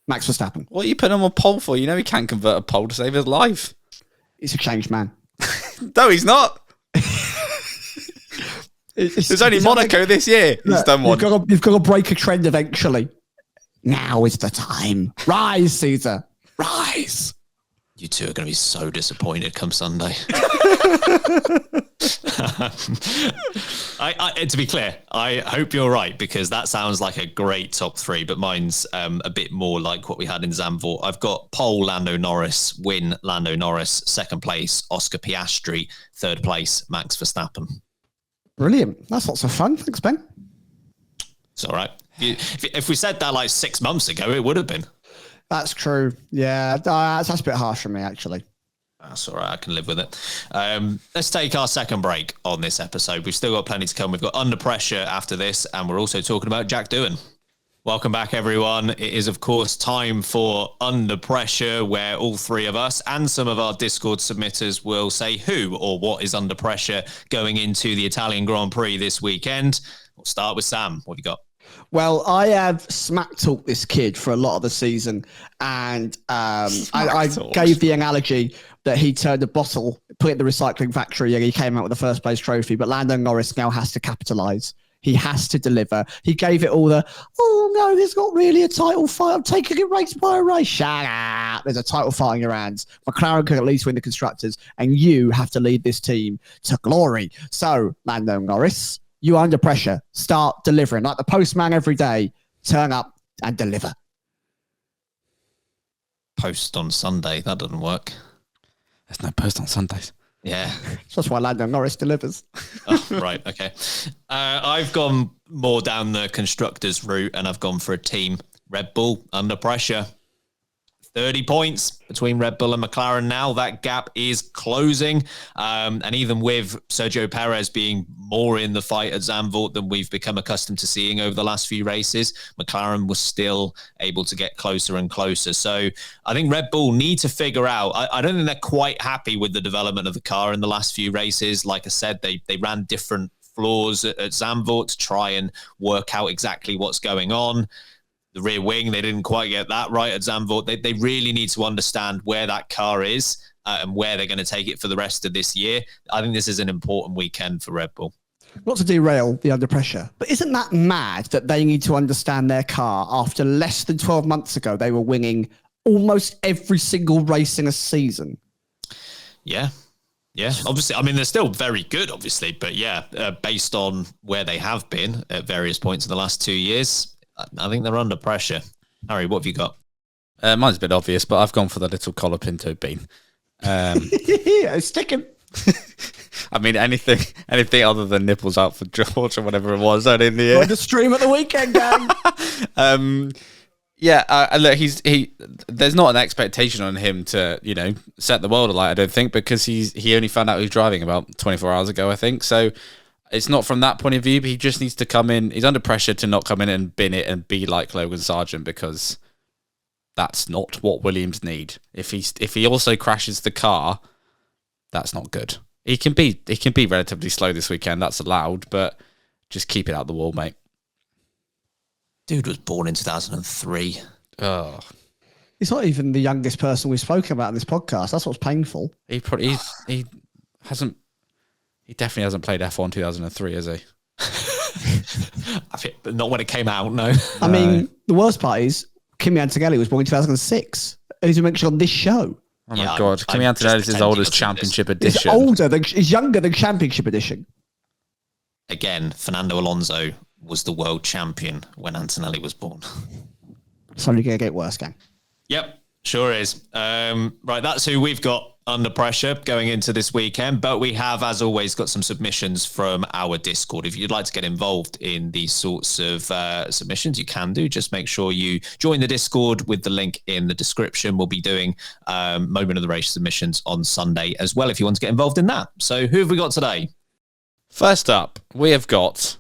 Max Verstappen. What are you putting him on pole for? You know he can't convert a pole to save his life. He's a changed man. No, he's not. There's only Monaco this year. He's done one. You've got to break a trend eventually. Now is the time. Rise, Caesar. Rise. You two are going to be so disappointed come Sunday. To be clear, I hope you're right because that sounds like a great top 3, but mine's a bit more like what we had in Zandvoort. I've got pole Lando Norris, win Lando Norris, second place Oscar Piastri, third place Max Verstappen. Brilliant. That's lots of fun. Thanks, Ben. It's all right. If we said that like 6 months ago, it would have been. That's true. Yeah, that's a bit harsh for me, actually. That's all right. I can live with it. Let's take our second break on this episode. We've still got plenty to come. We've got Under Pressure after this, and we're also talking about Jack Doohan. Welcome back, everyone. It is, of course, time for Under Pressure, where all 3 of us and some of our Discord submitters will say who or what is under pressure going into the Italian Grand Prix this weekend. We'll start with Sam. What have you got? Well, I have smack talked this kid for a lot of the season, and I gave the analogy that he turned a bottle, put it in the recycling factory, and he came out with the first place trophy. But Lando Norris now has to capitalise. He has to deliver. He gave it all the, oh no, there's not really a title fight. I'm taking it race by race. Shut up. There's a title fight in your hands. McLaren could at least win the constructors, and you have to lead this team to glory. So, Lando Norris, you are under pressure. Start delivering. Like the postman every day, turn up and deliver. Post on Sunday. That doesn't work. There's no post on Sundays. Yeah. That's why Lando Norris delivers. Oh, right. Okay. I've gone more down the constructors route, and I've gone for a team. Red Bull under pressure. 30 points between Red Bull and McLaren now. That gap is closing. And even with Sergio Perez being more in the fight at Zandvoort than we've become accustomed to seeing over the last few races, McLaren was still able to get closer and closer. So I think Red Bull need to figure out, I don't think they're quite happy with the development of the car in the last few races. Like I said, they ran different floors at Zandvoort to try and work out exactly what's going on. The rear wing, they didn't quite get that right at Zandvoort. They really need to understand where that car is and where they're going to take it for the rest of this year. I think this is an important weekend for Red Bull. Not to derail the under pressure, but isn't that mad that they need to understand their car after less than 12 months ago, they were winning almost every single race in a season? Yeah. Yeah, obviously. I mean, they're still very good, obviously. But yeah, based on where they have been at various points in the last 2 years, I think they're under pressure. Harry, what have you got? Mine's a bit obvious, but I've gone for the little Colapinto bean. Yeah, sticking. I mean, anything other than nipples out for George or whatever it was out in the air. On the stream at the weekend, gang. Look, there's not an expectation on him to, set the world alight, I don't think, because he only found out he was driving about 24 hours ago, I think. So it's not from that point of view, but he just needs to come in. He's under pressure to not come in and bin it and be like Logan Sargeant, because that's not what Williams need. If he also crashes the car, that's not good. He can be relatively slow this weekend, that's allowed, but just keep it out the wall, mate. Dude was born in 2003. Oh, He's not even the youngest person we've spoken about in this podcast. That's what's painful. he definitely hasn't played F1 2003, has he? I think not when it came out, no. I mean, the worst part is Kimi Antonelli was born in 2006. And he's mentioned on this show. Oh my God, Kimi Antonelli is as old as Championship Edition. He's younger than Championship Edition. Again, Fernando Alonso was the world champion when Antonelli was born. It's only going to get worse, gang. Yep, sure is. Right, that's who we've got under pressure going into this weekend. But we have, as always, got some submissions from our Discord. If you'd like to get involved in these sorts of submissions, you can do. Just make sure you join the Discord with the link in the description. We'll be doing Moment of the Race submissions on Sunday as well, if you want to get involved in that. So who have we got today? First up, we have got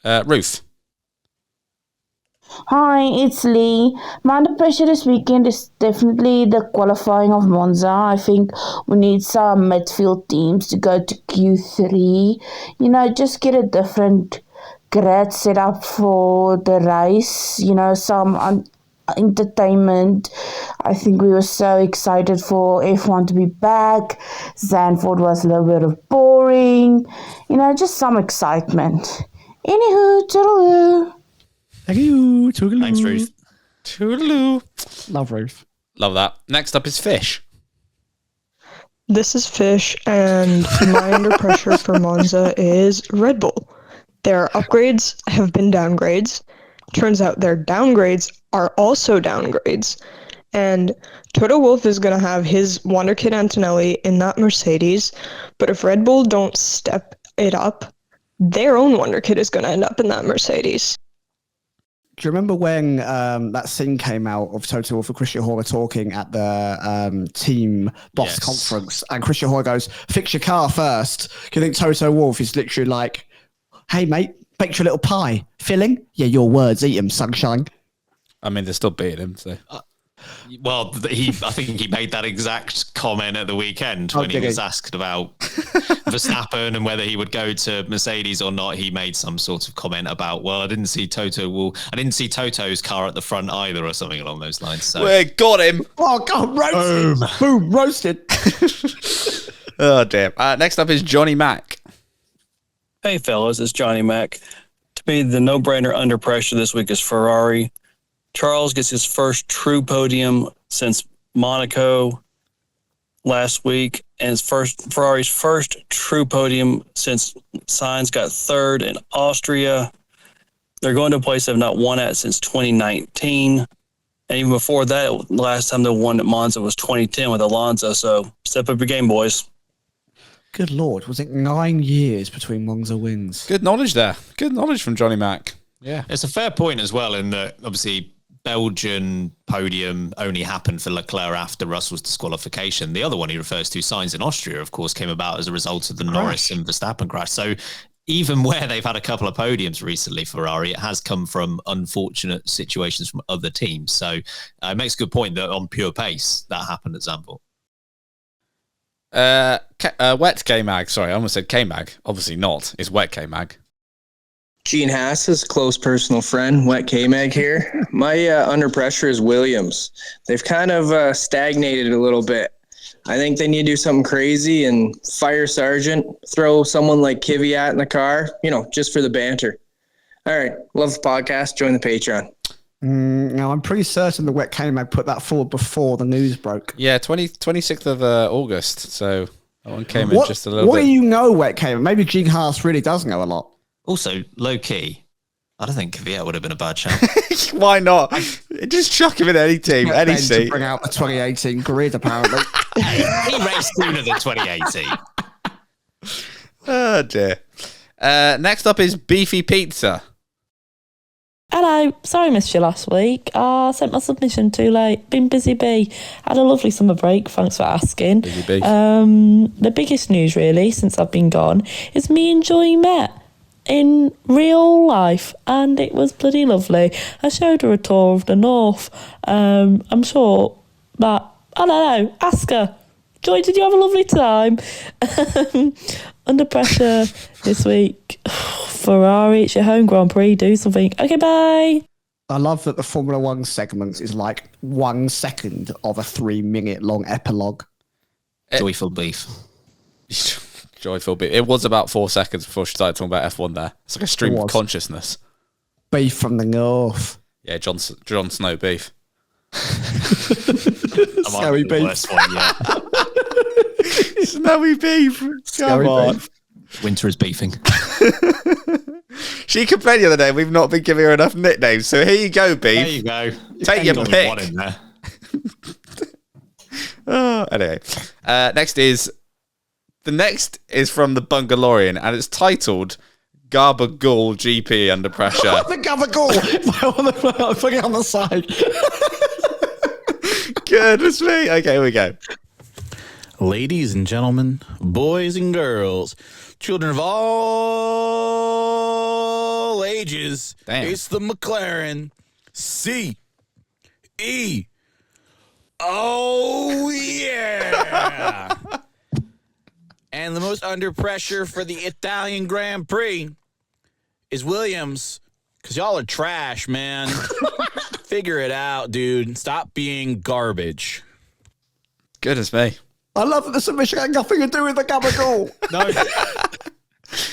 Ruth. Hi, it's Lee. My under pressure this weekend is definitely the qualifying of Monza. I think we need some midfield teams to go to Q3. Just get a different grid set up for the race. Some entertainment. I think we were so excited for F1 to be back. Zandvoort was a little bit of boring. Just some excitement. Anywho, toodaloo. Thank you. Toodaloo. Thanks, Ruth. Toodaloo. Love Ruth. Love that. Next up is Fish. This is Fish, and my under pressure for Monza is Red Bull. Their upgrades have been downgrades. Turns out their downgrades are also downgrades. And Toto Wolff is going to have his Wonder Kid Antonelli in that Mercedes, but if Red Bull don't step it up, their own Wonder Kid is going to end up in that Mercedes. Do you remember when that scene came out of Toto Wolff and Christian Horner talking at the team boss conference, and Christian Horner goes, "Fix your car first." Do you think Toto Wolff is literally like, "Hey mate, baked your little pie, filling? Yeah, your words, eat 'em, sunshine." I mean, they're still beating him, so. Well, I think he made that exact comment at the weekend when he was asked about Verstappen and whether he would go to Mercedes or not. He made some sort of comment about, well, I didn't see Toto's car at the front either, or something along those lines. So We got him. Oh God, roasted! Boom, roasted. Oh damn. Next up is Johnny Mac. Hey fellas, it's Johnny Mac. To me, the no-brainer under pressure this week is Ferrari. Charles gets his first true podium since Monaco last week, and Ferrari's first true podium since Sainz got third in Austria. They're going to a place they've not won at since 2019. And even before that, last time they won at Monza was 2010 with Alonso. So step up your game, boys. Good Lord, was it 9 years between Monza wins? Good knowledge there. Good knowledge from Johnny Mac. Yeah. it's a fair point as well, in that obviously Belgian podium only happened for Leclerc after Russell's disqualification. The other one he refers to, Sainz in Austria, of course, came about as a result of the Norris and Verstappen crash. So even where they've had a couple of podiums recently, Ferrari, it has come from unfortunate situations from other teams. So it makes a good point that on pure pace, that happened at Zandvoort. Wet K-Mag. Sorry, I almost said K-Mag. Obviously not. It's Wet K-Mag. Gene Haas's close personal friend, Wet K-Mag here. My under pressure is Williams. They've kind of stagnated a little bit. I think they need to do something crazy and fire Sargeant, throw someone like Kvyat in the car, just for the banter. All right. Love the podcast. Join the Patreon. Now, I'm pretty certain the Wet K-Mag put that forward before the news broke. Yeah, 26th of August. So that one came in just a little bit. What do you know, Wet K-Mag? Maybe Gene Haas really does know a lot. Also, low key, I don't think Kvyat would have been a bad shout. Why not? Just chuck him in any team, Get any Ben to seat. bring out the 2018 grid, apparently. He raced sooner than 2018. Oh dear. Next up is Beefy Pizza. Hello, sorry I missed you last week. I sent my submission too late. Been busy bee. Had a lovely summer break, thanks for asking. Busy bee. The biggest news really since I've been gone is me and Joy met in real life and it was bloody lovely. I showed her a tour of the north. I'm sure that, I don't know, ask her. Joy, did you have a lovely time? Under pressure this week. Ferrari, it's your home Grand Prix. Do something. Okay, bye. I love that the Formula One segment is like 1 second of a 3-minute long epilogue. Joyful beef. Joyful beef. It was about 4 seconds before she started talking about F1 there. It's like a stream of consciousness. Beef from the north. Yeah, Jon Snow beef. Snowy beef. Snowy beef. Come on. Winter is beefing. She complained the other day we've not been giving her enough nicknames. So here you go, beef. There you go. Take your pick. One in there. Anyway, next is from the Bungalorean and it's titled Garbagool GP Under Pressure. The Gabagool. I'm putting it on the side. Goodness me. Okay, here we go. Ladies and gentlemen, boys and girls, children of all ages, Damn. It's the McLaren CE. Oh, yeah. And the most under pressure for the Italian Grand Prix is Williams, because y'all are trash, man. Figure it out, dude. Stop being garbage. Goodness me. I love that the submission had nothing to do with the Gabagool. No.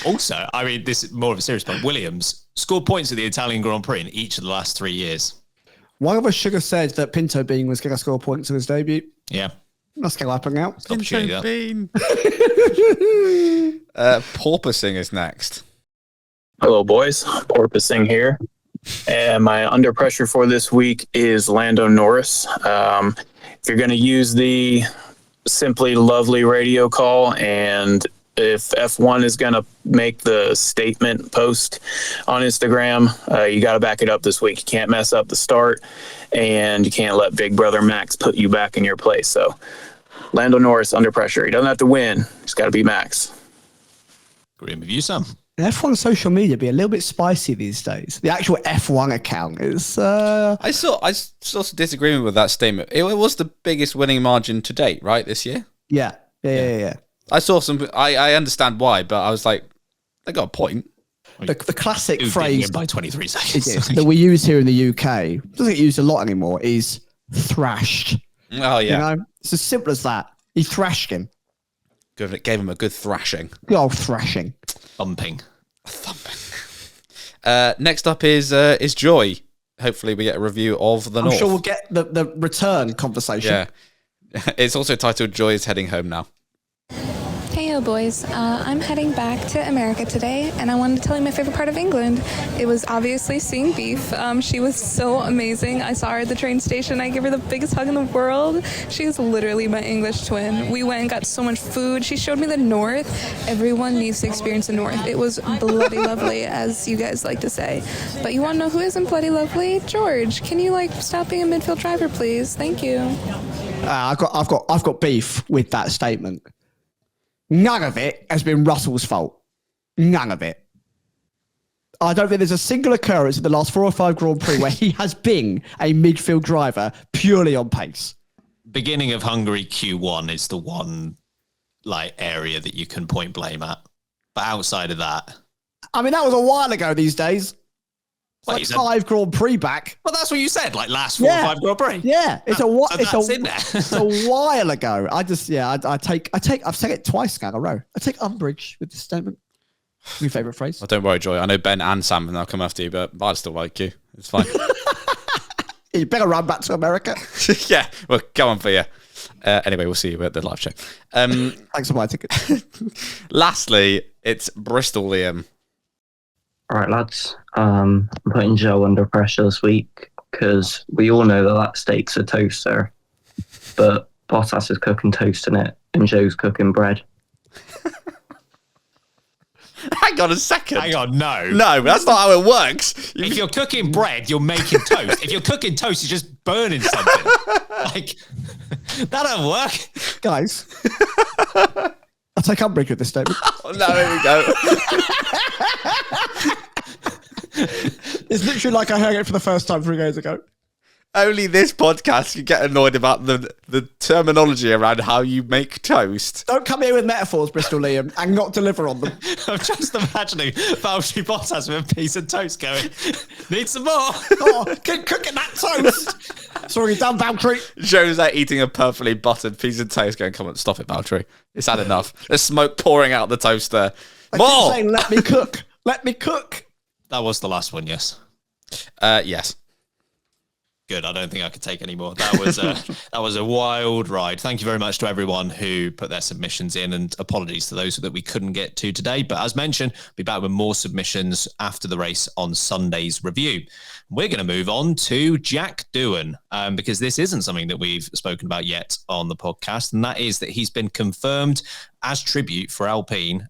Also, I mean, this is more of a serious point. Williams scored points at the Italian Grand Prix in each of the last 3 years. One of us should have said that Pinto Bean was going to score points in his debut. Yeah. That's going to happen now. Opportunity there. Porpoising is next. Hello, boys. Porpoising here. And my under pressure for this week is Lando Norris. If you're going to use the Simply Lovely radio call, and if F1 is going to make the statement post on Instagram, you got to back it up this week. You can't mess up the start, and you can't let Big Brother Max put you back in your place. So Lando Norris under pressure. He doesn't have to win. He's got to be Max. Agree with you, Sam. F1 social media be a little bit spicy these days. The actual F1 account is... I saw some disagreement with that statement. It was the biggest winning margin to date, right, this year? Yeah. I saw some... I understand why, but I was like, they got a point. The classic Who phrase beat him by 23 seconds. that we use here in the UK, doesn't get used a lot anymore, is thrashed. Oh, yeah. You know? It's as simple as that. He thrashed him. Gave him a good thrashing. Good old thrashing. Thumping. Next up is Joy. Hopefully we get a review of the I'm North. sure we'll get the return conversation. Yeah. It's also titled Joy is Heading Home Now. Heyo, boys. I'm heading back to America today, and I wanted to tell you my favorite part of England. It was obviously seeing Beef. She was so amazing. I saw her at the train station. I gave her the biggest hug in the world. She is literally my English twin. We went and got so much food. She showed me the North. Everyone needs to experience the North. It was bloody lovely, as you guys like to say. But you want to know who isn't bloody lovely? George. Can you stop being a midfield driver, please? Thank you. I've got beef with that statement. None of it has been Russell's fault. None of it. I don't think there's a single occurrence in the last 4 or 5 Grand Prix where he has been a midfield driver purely on pace. Beginning of Hungary Q1 is the one area that you can point blame at. But outside of that... I mean, that was a while ago these days. Like 5 Grand Prix back. Well, that's what you said, last 4 or 5 Grand Prix. Yeah, it's it's a while ago. I've said it twice now in a row. I take umbrage with this statement. Your favourite phrase? Well, don't worry, Joy. I know Ben and Sam have now come after you, but I still like you. It's fine. You better run back to America. Yeah, well, go on for you. Anyway, we'll see you at the live show. Thanks for my ticket. Lastly, it's Bristol Liam. All right, lads. I'm putting Joe under pressure this week. because we all know that steak's a toaster, but Bottas is cooking toast in it and Joe's cooking bread. Hang on a second. Hang on, no. No, that's not how it works. If you're cooking bread, you're making toast. If you're cooking toast, you're just burning something. Like, that don't work. Guys, I'll take umbrage with this statement. Oh, no, here we go. It's literally like I heard it for the first time 3 days ago. Only this podcast can get annoyed about the terminology around how you make toast. Don't come here with metaphors, Bristol Liam, and not deliver on them. I'm just imagining Valtteri Bottas with a piece of toast going, need some more. Oh, keep cooking that toast. Sorry, done, Valtteri. Joe's like eating a perfectly buttered piece of toast going, come on, stop it, Valtteri. It's had enough. There's smoke pouring out the toaster. More! Saying, let me cook. Let me cook. That was the last one, yes. Yes. Good. I don't think I could take any more. That was a wild ride. Thank you very much to everyone who put their submissions in, and apologies to those that we couldn't get to today. But as mentioned, we'll be back with more submissions after the race on Sunday's review. We're going to move on to Jack Doohan, because this isn't something that we've spoken about yet on the podcast, and that is that he's been confirmed as tribute for Alpine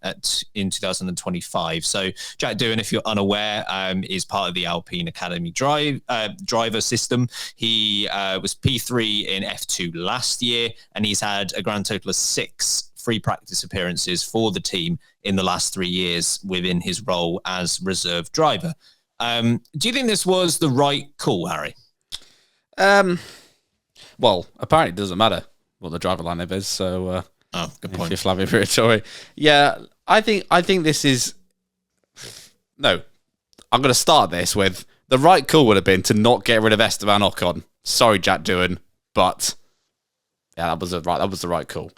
in 2025. So Jack Doohan, if you're unaware, is part of the Alpine Academy driver system. He was P3 in F2 last year, and he's had a grand total of 6 free practice appearances for the team in the last 3 years within his role as reserve driver. Do you think this was the right call, Harry? Well, apparently it doesn't matter what the driver lineup is, so good point. If you're Flavio Briatore. Yeah, I think this is... No, I'm going to start this with the right call would have been to not get rid of Esteban Ocon. Sorry, Jack Doohan, but yeah, that was the right call.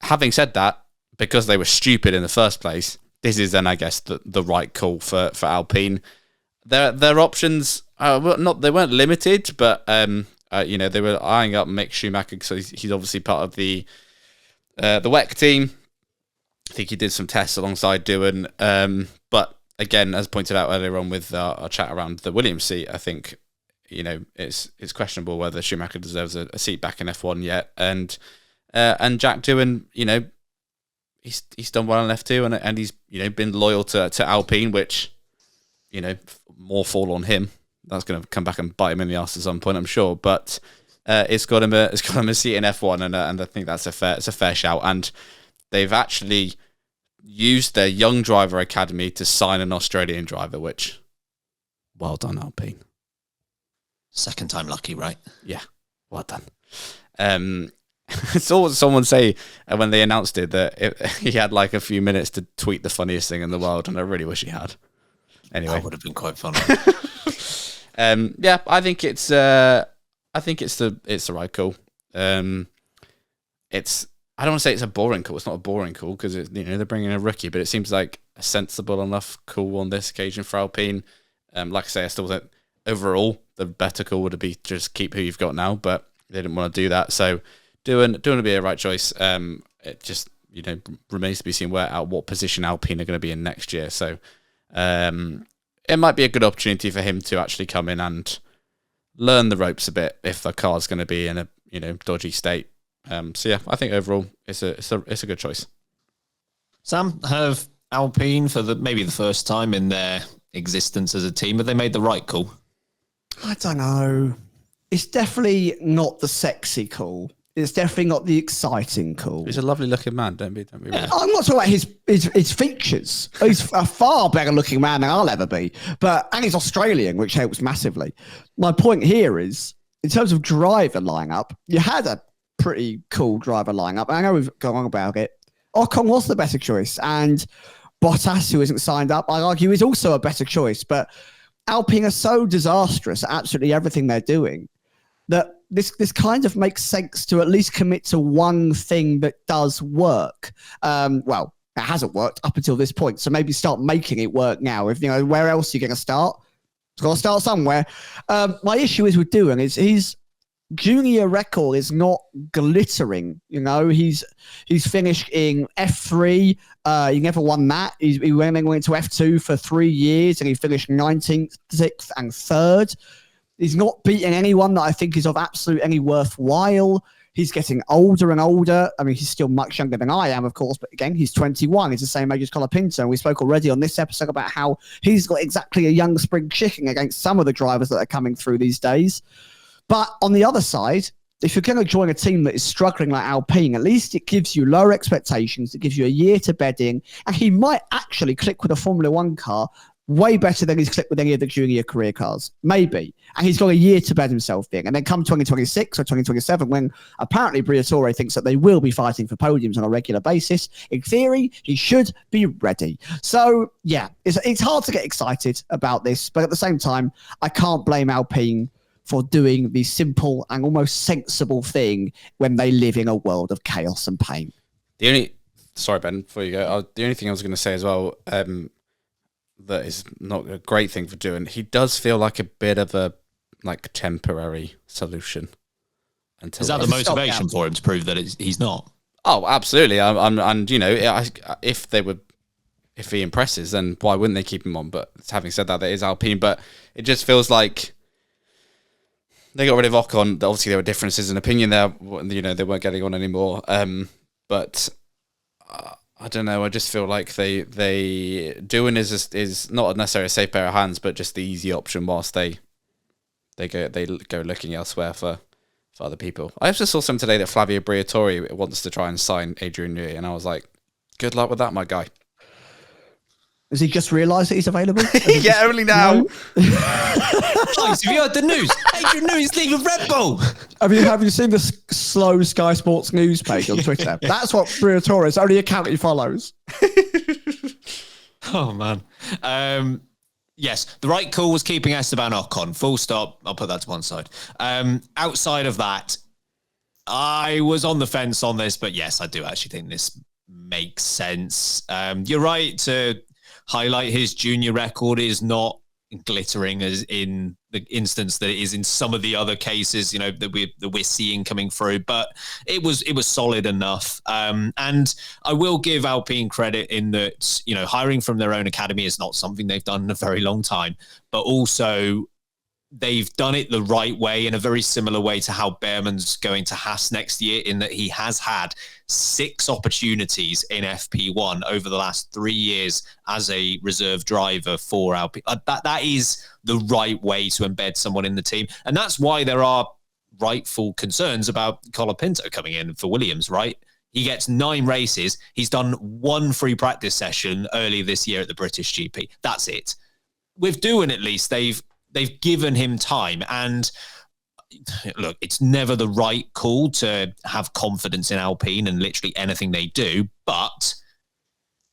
Having said that, because they were stupid in the first place, this is then, I guess, the right call for Alpine. Their options they weren't limited, but they were eyeing up Mick Schumacher, so he's obviously part of the WEC team. I think he did some tests alongside Doohan, but again, as pointed out earlier on with our chat around the Williams seat, I think it's questionable whether Schumacher deserves a seat back in F1 yet, and Jack Doohan, he's done well in F2 and he's been loyal to Alpine, which more fall on him. That's going to come back and bite him in the ass at some point, I'm sure. But it's got him a seat in F1, and I think that's a fair shout. And they've actually used their young driver academy to sign an Australian driver, which well done, Alpine. Second time lucky, right? Yeah, well done. I saw someone say when they announced it that he had like a few minutes to tweet the funniest thing in the world, and I really wish he had. Anyway, that would have been quite funny. Yeah, I think it's the right call. I don't want to say it's a boring call. It's not a boring call because they're bringing in a rookie, but it seems like a sensible enough call on this occasion for Alpine. Like I say, I still think overall the better call would be just keep who you've got now, but they didn't want to do that. So Doohan would be a right choice. It just remains to be seen what position Alpine are going to be in next year. So it might be a good opportunity for him to actually come in and learn the ropes a bit if the car's going to be in a dodgy state. So yeah, I think overall it's a good choice. Sam, have Alpine for maybe the first time in their existence as a team, have they made the right call? I don't know. It's definitely not the sexy call. It's definitely not the exciting call. He's a lovely looking man. Don't be. Yeah. I'm not talking about his features. He's a far better looking man than I'll ever be. And he's Australian, which helps massively. My point here is, in terms of driver lineup, you had a pretty cool driver lineup. I know we've gone on about it. Ocon was the better choice, and Bottas, who isn't signed up, I argue, is also a better choice. But Alpine are so disastrous at absolutely everything they're doing that this kind of makes sense to at least commit to one thing that does work. Well, it hasn't worked up until this point, so maybe start making it work now. If where else are you going to start? It's got to start somewhere. My issue is with Doohan is his junior record is not glittering. He's finished in F3. He never won that. He went into F2 for 3 years, and he finished 19th, 6th, and 3rd. He's not beating anyone that I think is of absolute any worthwhile. He's getting older and older. I mean, he's still much younger than I am, of course, but again, he's 21. He's the same age as Colapinto. And we spoke already on this episode about how he's got exactly a young spring chicken against some of the drivers that are coming through these days. But on the other side, if you're going to join a team that is struggling like Alpine, at least it gives you lower expectations. It gives you a year to bed in. And he might actually click with a Formula One car way better than he's clicked with any of the junior career cars. Maybe. And he's got a year to bed himself in. And then come 2026 or 2027, when apparently Briatore thinks that they will be fighting for podiums on a regular basis, in theory, he should be ready. So, yeah, it's hard to get excited about this. But at the same time, I can't blame Alpine for doing the simple and almost sensible thing when they live in a world of chaos and pain. Sorry, Ben, before you go, the only thing I was going to say as well, that is not a great thing for doing. He does feel like a bit of a temporary solution. Is that the motivation for him to prove that he's not? Oh, absolutely. And you know, if he impresses, then why wouldn't they keep him on? But having said that, that is Alpine. But it just feels like they got rid of Ocon. Obviously, there were differences in opinion there. You know, they weren't getting on anymore. But I don't know. I just feel like they Doohan is not necessarily a safe pair of hands, but just the easy option whilst they go looking elsewhere for other people. I also saw some today that Flavio Briatore wants to try and sign Adrian Newey, and I was like, good luck with that, my guy. Has he just realised that he's available? Yeah, only now. Guys, have you heard the news? Adrian Newey's leaving Red Bull. Have you seen the slow Sky Sports news page on Twitter? That's what Briatore's only account he follows. Oh, man. Yes, the right call was keeping Esteban Ocon. Full stop. I'll put that to one side. Outside of that, I was on the fence on this, but yes, I do actually think this makes sense. You're right to highlight his junior record is not glittering as in the instance that it is in some of the other cases, you know, that we're seeing coming through, but it was solid enough. And I will give Alpine credit in that, you know, hiring from their own academy is not something they've done in a very long time, but also they've done it the right way, in a very similar way to how Behrman's going to Haas next year, in that he has had 6 opportunities in FP1 over the last 3 years as a reserve driver for Alpine. That is the right way to embed someone in the team. And that's why there are rightful concerns about Colapinto coming in for Williams, right? He gets 9 races. He's done 1 free practice session earlier this year at the British GP. That's it. With Doohan, at least, they've given him time. And look, it's never the right call to have confidence in Alpine and literally anything they do. But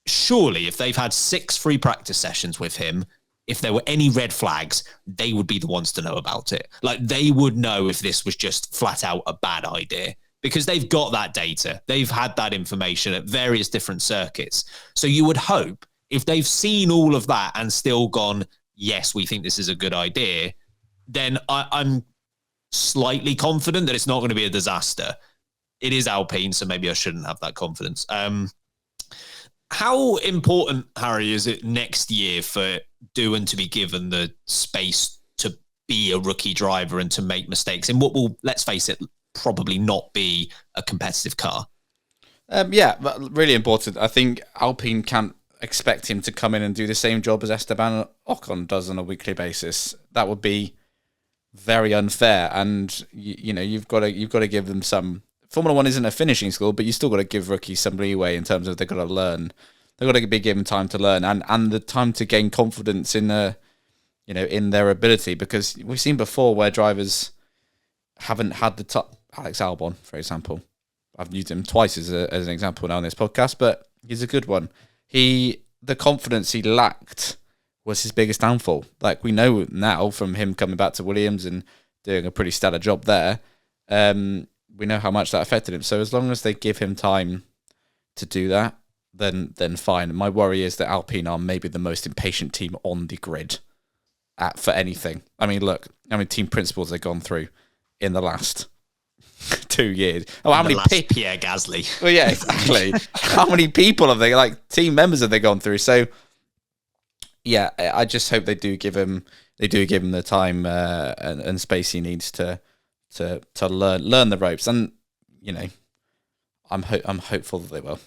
surely if they've had 6 free practice sessions with him, if there were any red flags, they would be the ones to know about it. Like, they would know if this was just flat out a bad idea, because they've got that data. They've had that information at various different circuits. So you would hope if they've seen all of that and still gone, yes, we think this is a good idea, then I'm slightly confident that it's not going to be a disaster. It is Alpine, so maybe I shouldn't have that confidence. How important, Harry, is it next year for Doohan to be given the space to be a rookie driver and to make mistakes in what will, let's face it, probably not be a competitive car? Yeah, but really important. I think Alpine can't expect him to come in and do the same job as Esteban Ocon does on a weekly basis. That would be very unfair, and you know, you've got to give them some. Formula One isn't a finishing school, but you still got to give rookies some leeway in terms of they've got to learn. They've got to be given time to learn and the time to gain confidence in in their ability, because we've seen before where drivers haven't had the top. Alex Albon, for example, I've used him twice as an example now on this podcast, but he's a good one. The confidence he lacked was his biggest downfall. Like, we know now from him coming back to Williams and doing a pretty stellar job there, we know how much that affected him. So as long as they give him time to do that, then fine. My worry is that Alpine are maybe the most impatient team on the grid for anything. I mean, look, how many team principals they've gone through in the last 2 years. Oh, how many Pierre Gasly? Well, yeah, exactly. How many people have they, team members have they gone through? So, yeah, I just hope they do give him they do give him the time and space he needs to learn the ropes. And I'm hopeful that they will.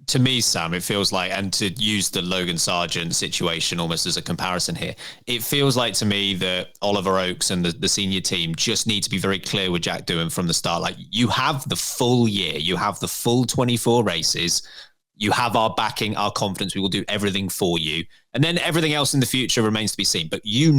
To me, Sam, it feels like, and to use the Logan Sargeant situation almost as a comparison here, it feels like to me that Oliver Oakes and the senior team just need to be very clear with Jack Doohan from the start. Like, you have the full year, you have the full 24 races, you have our backing, our confidence, we will do everything for you. And then everything else in the future remains to be seen. But you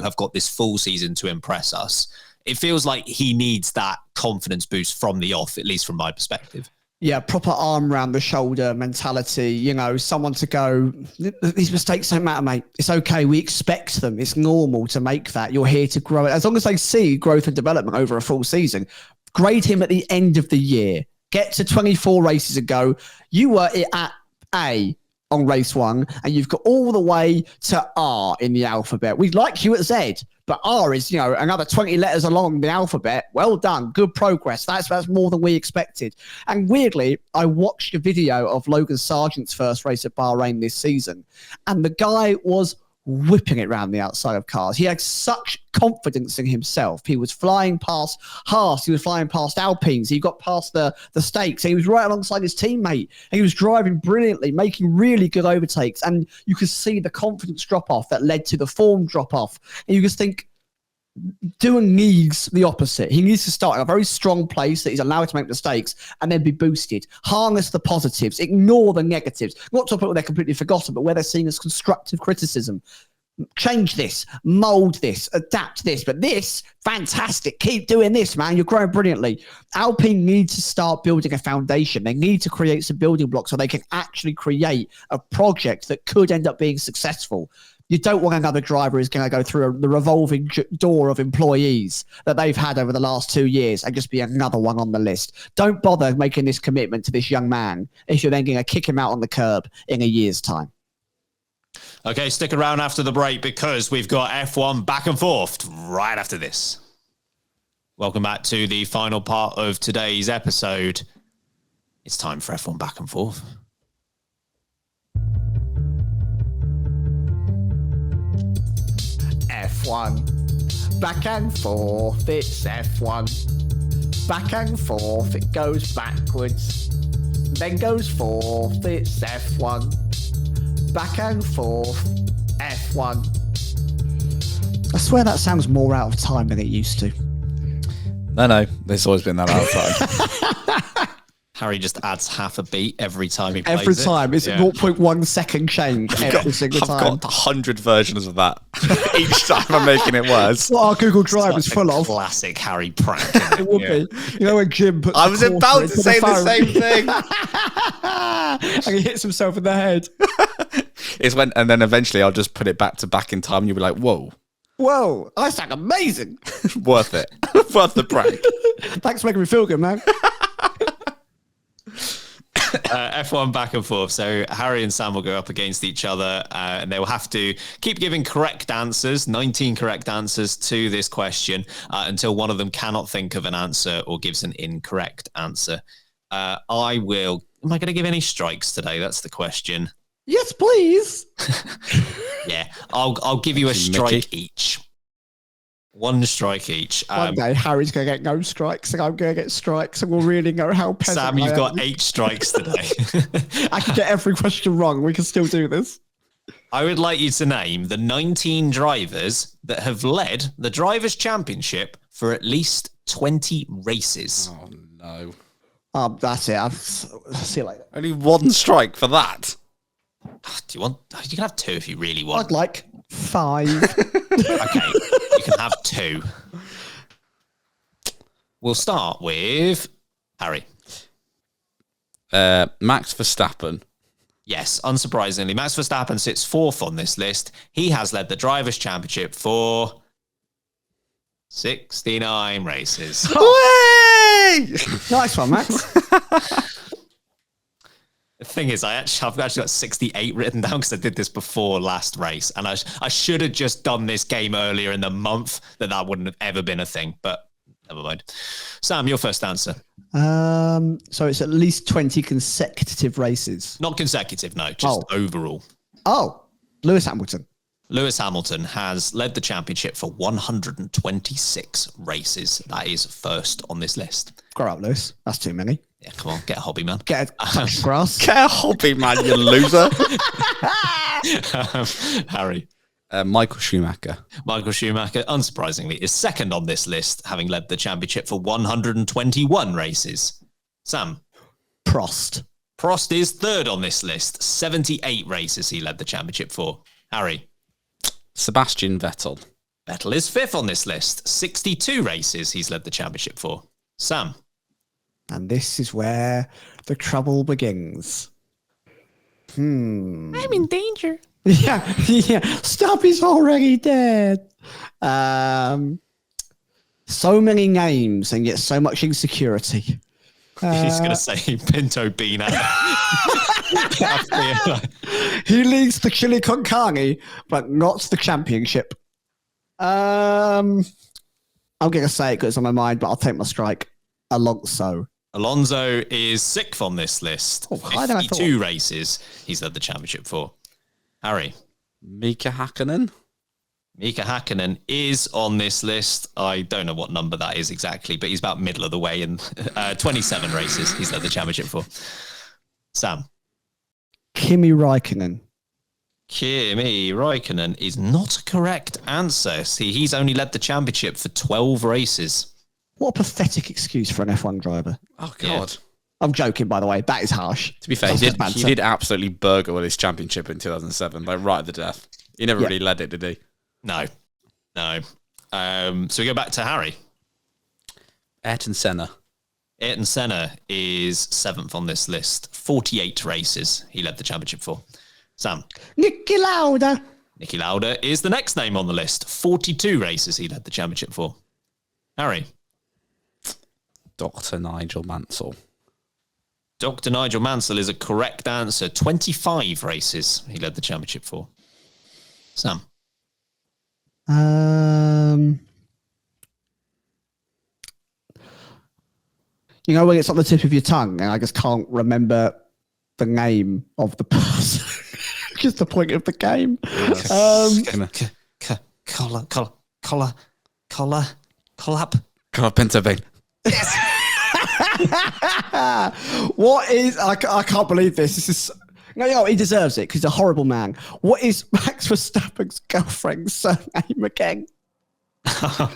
have got this full season to impress us. It feels like he needs that confidence boost from the off, at least from my perspective. Yeah, proper arm around the shoulder mentality, someone to go, these mistakes don't matter, mate. It's okay. We expect them. It's normal to make that. You're here to grow it. As long as they see growth and development over a full season, grade him at the end of the year. Get to 24 races ago. You were at A on race 1, and you've got all the way to R in the alphabet. We'd like you at Z, but R is, another 20 letters along the alphabet. Well done. Good progress. That's more than we expected. And weirdly, I watched a video of Logan Sargeant's first race at Bahrain this season, and the guy was whipping it around the outside of cars. He had such confidence in himself. He was flying past Haas. He was flying past Alpines. He got past the stakes. He was right alongside his teammate. And he was driving brilliantly, making really good overtakes. And you could see the confidence drop-off that led to the form drop-off. And you just think, Doohan needs the opposite. He needs to start in a very strong place that he's allowed to make mistakes and then be boosted. Harness the positives, ignore the negatives. Not to a point where they're completely forgotten, but where they're seen as constructive criticism. Change this, mold this, adapt this. But this, fantastic. Keep doing this, man. You're growing brilliantly. Alpine needs to start building a foundation. They need to create some building blocks so they can actually create a project that could end up being successful. You don't want another driver who's going to go through the revolving door of employees that they've had over the last 2 years and just be another one on the list. Don't bother making this commitment to this young man if you're then going to kick him out on the curb in a year's time. Okay, stick around after the break because we've got F1 back and forth right after this. Welcome back to the final part of today's episode. It's time for F1 back and forth. F1, back and forth, it's F1. Back and forth, it goes backwards, then goes forth, it's F1. Back and forth, F1. I swear that sounds more out of time than it used to. No, there's always been that out of time. Harry just adds half a beat every time he plays Every time. It's 0.1 second change every single time. I've got 100 versions of that each time I'm making it worse. What our Google Drive is full of. Classic Harry prank. It would be. When Jim puts I was about to say the same thing. And he hits himself in the head. And then eventually I'll just put it back in time and you'll be like, whoa, I sound amazing. Worth it. Worth the prank. Thanks for making me feel good, man. F1 back and forth. So Harry and Sam will go up against each other and they will have to keep giving correct answers, 19 correct answers to this question until one of them cannot think of an answer or gives an incorrect answer. Am I going to give any strikes today? That's the question. Yes, please. Yeah, I'll give you a strike each. One strike each. One day, Harry's going to get no strikes, and I'm going to get strikes, and we'll really know how peasant Sam, you've got 8 strikes today. I can get every question wrong. We can still do this. I would like you to name the 19 drivers that have led the Drivers' Championship for at least 20 races. Oh, no. That's it. I'll see you later. Only one strike for that. Do you want? You can have 2 if you really want. I'd like 5. Okay, you can have 2. We'll start with Harry. Max Verstappen. Yes, unsurprisingly, Max Verstappen sits 4th on this list. He has led the Drivers' Championship for 69 races. Nice one, Max. The thing is, I've actually got 68 written down because I did this before last race. And I should have just done this game earlier in the month that wouldn't have ever been a thing. But never mind. Sam, your first answer. So it's at least 20 consecutive races. Not consecutive, no. Just overall. Oh, Lewis Hamilton. Lewis Hamilton has led the championship for 126 races. That is first on this list. Grow up, Lewis. That's too many. Yeah, come on, get a hobby, man. Get a grass. Get a hobby, man, you loser. Harry. Michael Schumacher. Michael Schumacher, unsurprisingly, is second on this list, having led the championship for 121 races. Sam. Prost. Prost is third on this list. 78 races he led the championship for. Harry. Sebastian Vettel. Vettel is fifth on this list. 62 races he's led the championship for. Sam. And this is where the trouble begins. I'm in danger. Yeah. Stop, he's already dead. So many names and yet so much insecurity. He's going to say Pinto Bean. He leads the chili con carne, but not the championship. I'm going to say it because it's on my mind, but I'll take my strike. Alonso. Alonso is sixth on this list. 52 races he's led the championship for. Harry. Mika Hakkinen. Mika Hakkinen is on this list. I don't know what number that is exactly, but he's about middle of the way in 27 races he's led the championship for. Sam. Kimi Räikkönen. Kimi Räikkönen is not a correct answer. See, he's only led the championship for 12 races. What a pathetic excuse for an F1 driver. Oh, God. Yeah. I'm joking, by the way. That is harsh. To be fair, he did absolutely burgle his championship in 2007, like right at the death. He never really led it, did he? No. So we go back to Harry. Ayrton Senna. Ayrton Senna is seventh on this list. 48 races he led the championship for. Sam. Niki Lauda. Niki Lauda is the next name on the list. 42 races he led the championship for. Harry. Dr. Nigel Mansell. Dr. Nigel Mansell is a correct answer. 25 races he led the championship for. Sam. You know when it's on the tip of your tongue and I just can't remember the name of the person. Just the point of the game. Colapinto. Yes. What is... I can't believe this. This is... No, he deserves it because he's a horrible man. What is Max Verstappen's girlfriend's surname again? I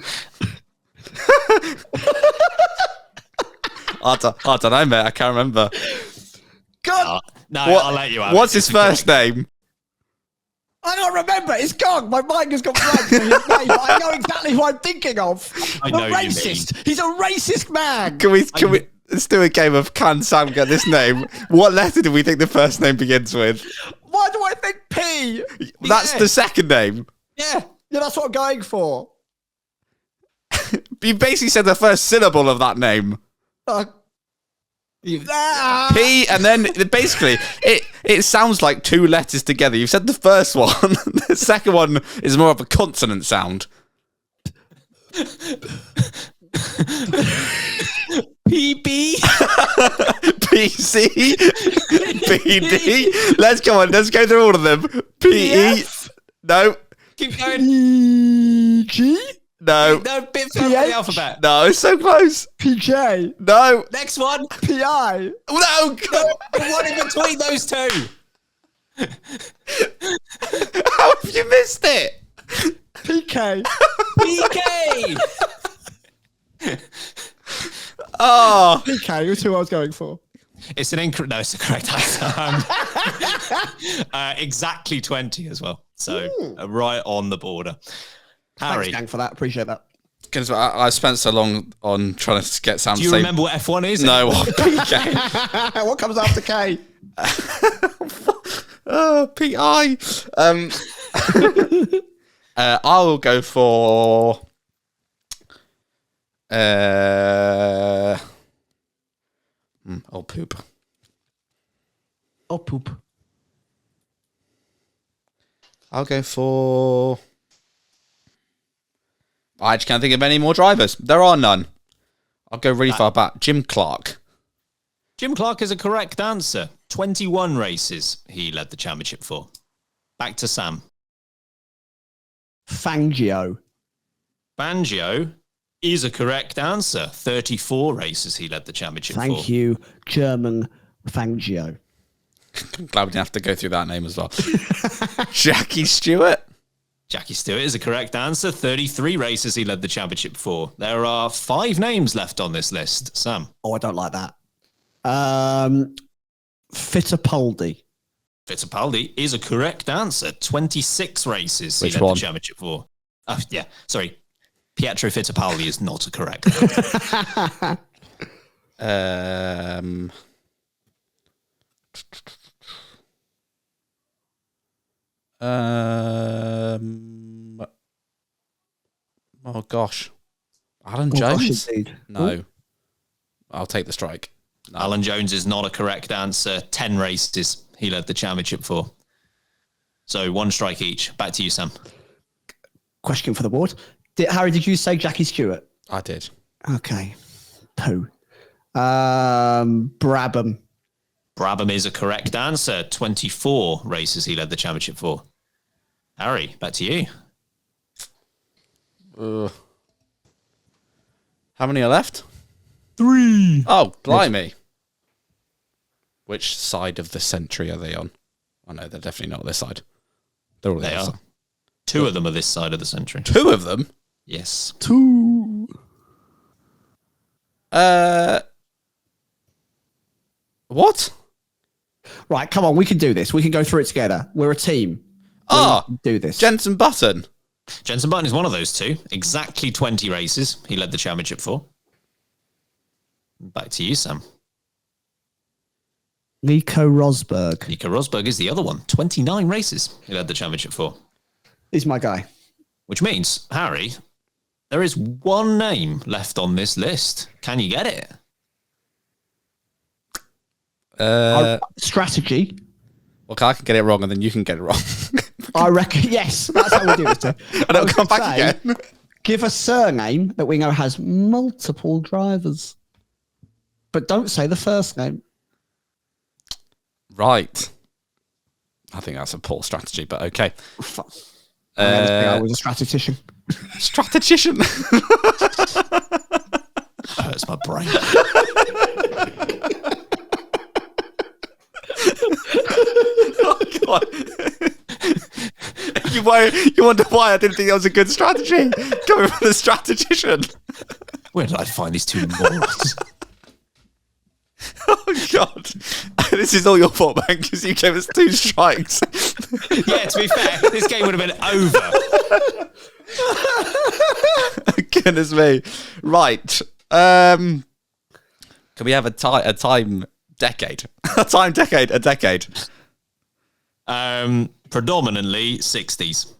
don't know, mate. I can't remember. God! I'll let you out. What's his first name? I don't remember. It's gone. My mind has gone blank for his name. I know exactly who I'm thinking of. I know a racist. He's a racist man. Can we let's do a game of can Sam get this name? What letter do we think the first name begins with? Why do I think P? That's the second name. Yeah, that's what I'm going for. You basically said the first syllable of that name. P, and then basically it sounds like two letters together. You've said the first one. The second one is more of a consonant sound. PB, PC, PD. Let's go through all of them. PE. No. Keep going. G. No. No, bit further the alphabet. No, it's so close. PJ. No. Next one. PI. No. What in between those two? How have you missed it? PK. PK. Oh. PK was who I was going for. It's an it's the correct answer. Exactly 20 as well. So right on the border. Harry. Thanks, gang, for that. Appreciate that. Because I spent so long on trying to get Sam to say... Do you remember what F1 is? No, PK. What comes after K? PI. I will go for... poop. Poop. I'll go for... I just can't think of any more drivers. There are none. I'll go really far back. Jim Clark. Jim Clark is a correct answer. 21 races he led the championship for. Back to Sam. Fangio. Fangio is a correct answer. 34 races he led the championship for. Thank you, German Fangio. I'm glad we didn't have to go through that name as well. Jackie Stewart. Jackie Stewart is a correct answer. 33 races he led the championship for. There are 5 names left on this list. Sam. Oh, I don't like that. Fittipaldi. Fittipaldi is a correct answer. 26 races Which he led one? the championship for. Yeah, sorry. Pietro Fittipaldi is not a correct answer. Oh gosh, Alan Jones. Gosh, indeed. No, I'll take the strike. No. Alan Jones is not a correct answer. 10 races he led the championship for. So 1 strike each. Back to you, Sam. Question for the board. Harry, did you say Jackie Stewart? I did. Okay. Pooh. Brabham. Brabham is a correct answer. 24 races he led the championship for. Harry, back to you. How many are left? 3. Oh, blimey. Which side of the century are they on? Oh, no, they're definitely not this side. They're all They this are. side. 2 of them are this side of the century. 2 of them? Yes. 2. What? Right, come on. We can do this. We can go through it together. We're a team. Do this. Jenson Button. Jenson Button is one of those 2. Exactly 20 races he led the championship for. Back to you, Sam. Nico Rosberg. Nico Rosberg is the other one. 29 races he led the championship for. He's my guy. Which means, Harry, there is 1 name left on this list. Can you get it? Strategy. Okay, I can get it wrong and then you can get it wrong. I reckon, yes. That's how we do it. And it'll come back again. Give a surname that we know has multiple drivers. But don't say the first name. Right. I think that's a poor strategy, but okay. I was a strategician. Strategician. Hurts my brain. Oh, God. You wonder why I didn't think that was a good strategy? Coming from the strategician. Where did I find these 2 morons? Oh, God. This is all your fault, man, because you gave us 2 strikes. Yeah, to be fair, this game would have been over. Goodness me. Right. Can we have a time decade? A decade. Predominantly 60s.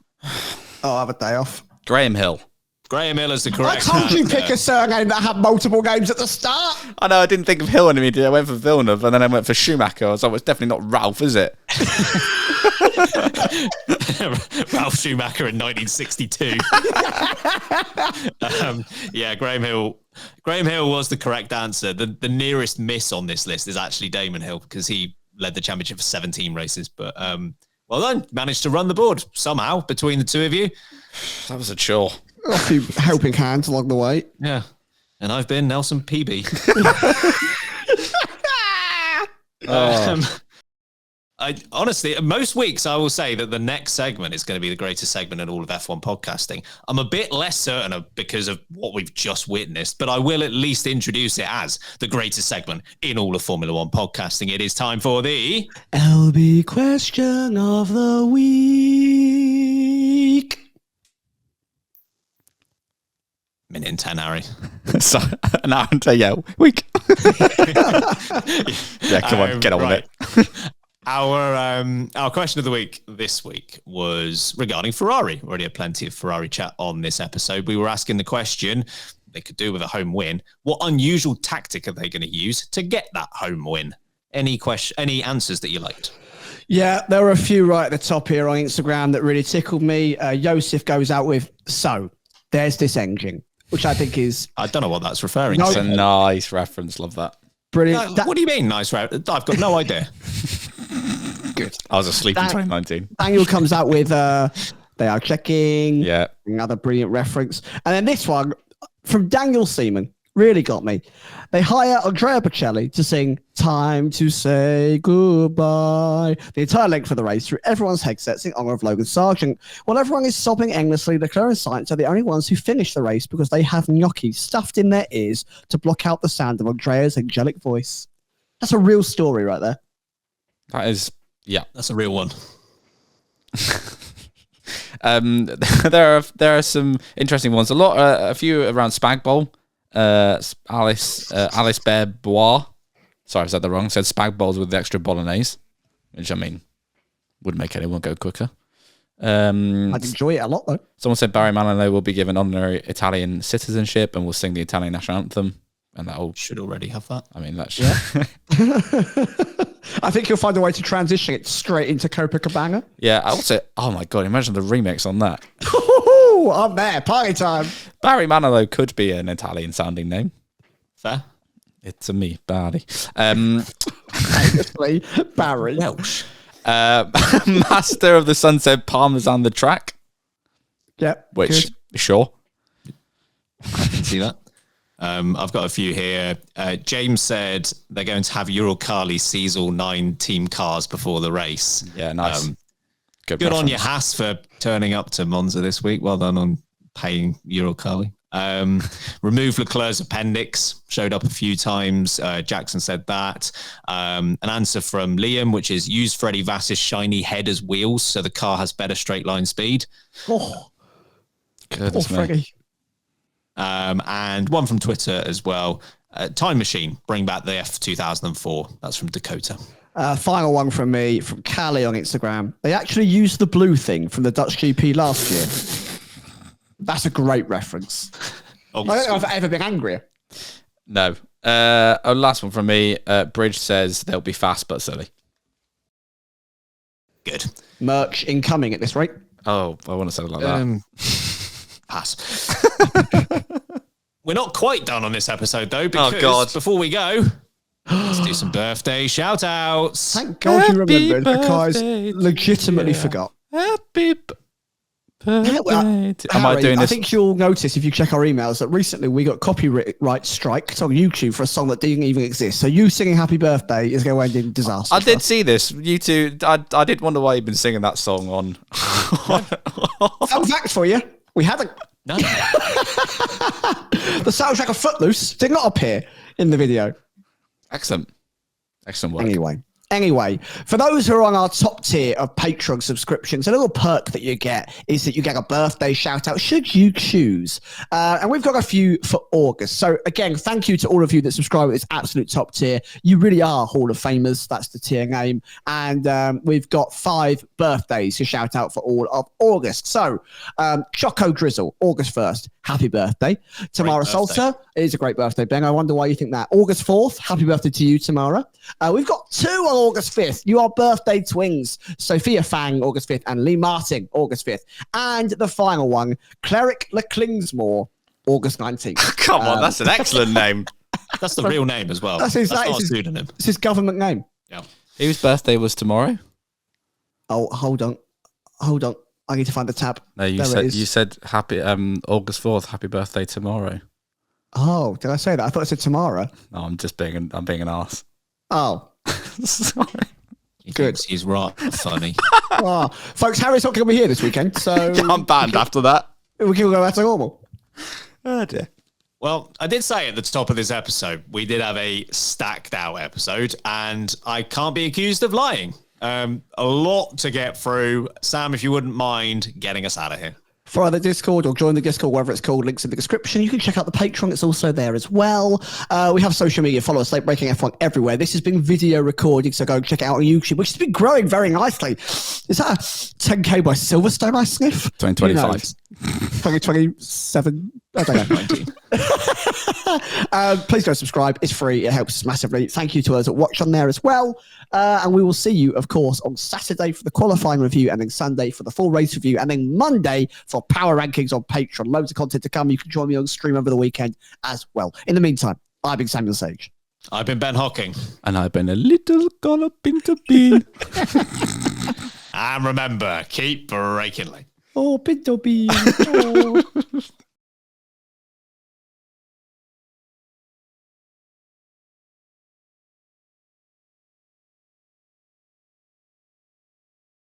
I'll have a day off. Graham Hill. Graham Hill is the I correct told you answer. pick a surname that had multiple names at the start. I know, I didn't think of Hill immediately. I went for Villeneuve and then I went for Schumacher. So it's definitely not Ralph, is it? Ralph Schumacher in 1962. Yeah, Graham Hill. Graham Hill was the correct answer. The nearest miss on this list is actually Damon Hill because he led the championship for 17 races. But well done, managed to run the board somehow between the 2 of you. That was a chore. A few helping hands along the way. Yeah, and I've been Nelson PB. I honestly, most weeks I will say that the next segment is going to be the greatest segment in all of F1 podcasting. I'm a bit less certain of because of what we've just witnessed, but I will at least introduce it as the greatest segment in all of Formula One podcasting. It is time for the LB question of the week. minute and 10, Harry. So, an hour and 10, week. Yeah, come on, get on with it. Our question of the week this week was regarding Ferrari. We already had plenty of Ferrari chat on this episode. We were asking the question, they could do with a home win. What unusual tactic are they going to use to get that home win? Any answers that you liked? Yeah, there were a few right at the top here on Instagram that really tickled me. Yosef goes out with, so there's this engine, which I think is... I don't know what that's referring It's to. a nice reference. Love that. Brilliant. What do you mean, nice reference? I've got no idea. Good. I was asleep in 2019. Daniel comes out with They are checking. Yeah. Another brilliant reference. And then this one from Daniel Seaman really got me. They hire Andrea Bocelli to sing Time to Say Goodbye the entire length of the race through everyone's headsets in honor of Logan Sargeant. While everyone is sobbing endlessly, Leclerc and Sainz are the only ones who finish the race because they have gnocchi stuffed in their ears to block out the sound of Andrea's angelic voice. That's a real story right there. That is, yeah. That's a real one. There are some interesting ones. A few around Spag Bowl. Alice Bear Bois. Sorry, I said that wrong. Said Spag Bowls with the extra bolognese, which I mean would make anyone go quicker. I'd enjoy it a lot though. Someone said Barry Manilow will be given honorary Italian citizenship and will sing the Italian national anthem, and that should already have that. I mean, that's I think you'll find a way to transition it straight into Copacabana. Yeah, I also, oh my God, imagine the remix on that. I'm there, party time. Barry Manilow could be an Italian sounding name. Fair. It's a me, Barry. Barry. Welsh. Master of the Sunset Parmesan the track. Yep. Which, sure. I can see that. I've got a few here. James said they're going to have Eurocali seize all 9 team cars before the race. Yeah, nice. Good on you, Haas, for turning up to Monza this week. Well done on paying Eurocali. Remove Leclerc's appendix. Showed up a few times. Jackson said that. An answer from Liam, which is use Freddie Vass's shiny head as wheels so the car has better straight line speed. Oh, goodness me. Freddie. And one from Twitter as well. Time Machine, bring back the F2004. That's from Dakota. Final one from me, from Callie on Instagram. They actually used the blue thing from the Dutch GP last year. That's a great reference. I don't know if I've ever been angrier. No. Last one from me. Bridge says they'll be fast but silly. Good. Merch incoming at this rate. Oh, I want to say it like that. Pass. We're not quite done on this episode, though, because before we go, let's do some birthday shout-outs. Thank God you remembered, because I legitimately forgot. Happy birthday. I think you'll notice if you check our emails that recently we got copyright strikes on YouTube for a song that didn't even exist. So you singing Happy Birthday is going to end in disaster. I did see this. You two, I did wonder why you've been singing that song on. Fun fact for you. We haven't. No. The soundtrack of Footloose did not appear in the video. Excellent work. Anyway, for those who are on our top tier of Patreon subscriptions, a little perk that you get is that you get a birthday shout out should you choose. And we've got a few for August. So again, thank you to all of you that subscribe at this absolute top tier. You really are Hall of Famers. That's the tier name. And we've got 5 birthdays to shout out for all of August. So Choco Drizzle, August 1st. Happy birthday. Tamara Salter, it is a great birthday, Ben. I wonder why you think that. August 4th, happy birthday to you, Tamara. We've got 2 on August 5th. You are birthday twins. Sophia Fang, August 5th, and Lee Martin, August 5th. And the final one, Cleric LeClingsmore, August 19th. Come on, that's an excellent name. That's the real name as well. That's not a pseudonym. It's his government name. Yeah. Whose birthday was tomorrow? Oh, hold on. I need to find the tab. No, you said happy August 4th, happy birthday tomorrow. Oh, did I say that? I thought I said tomorrow. No, I'm being an arse. Oh. Sorry. Good. He's right. Funny. Folks, Harry's not going to be here this weekend, so I'm banned after that. We can go back to normal. Oh dear. Well, I did say at the top of this episode, we did have a stacked out episode, and I can't be accused of lying. A lot to get through. Sam, if you wouldn't mind getting us out of here. For the Discord or join the Discord, whatever it's called, links in the description. You can check out the Patreon. It's also there as well. We have social media. Follow us, Late Breaking F1 everywhere. This has been video recorded, so go check it out on YouTube, which has been growing very nicely. Is that a 10K by Silverstone I sniff? 2025. 2027. I don't know. Please go subscribe. It's free. It helps us massively. Thank you to those that watch on there as well. And we will see you, of course, on Saturday for the qualifying review, and then Sunday for the full race review, and then Monday for power rankings on Patreon. Loads of content to come. You can join me on stream over the weekend as well. In the meantime, I've been Samuel Sage. I've been Ben Hocking. And I've been a little Colapinto bean. And remember, keep breaking late. Oh, Pinto beans. Oh.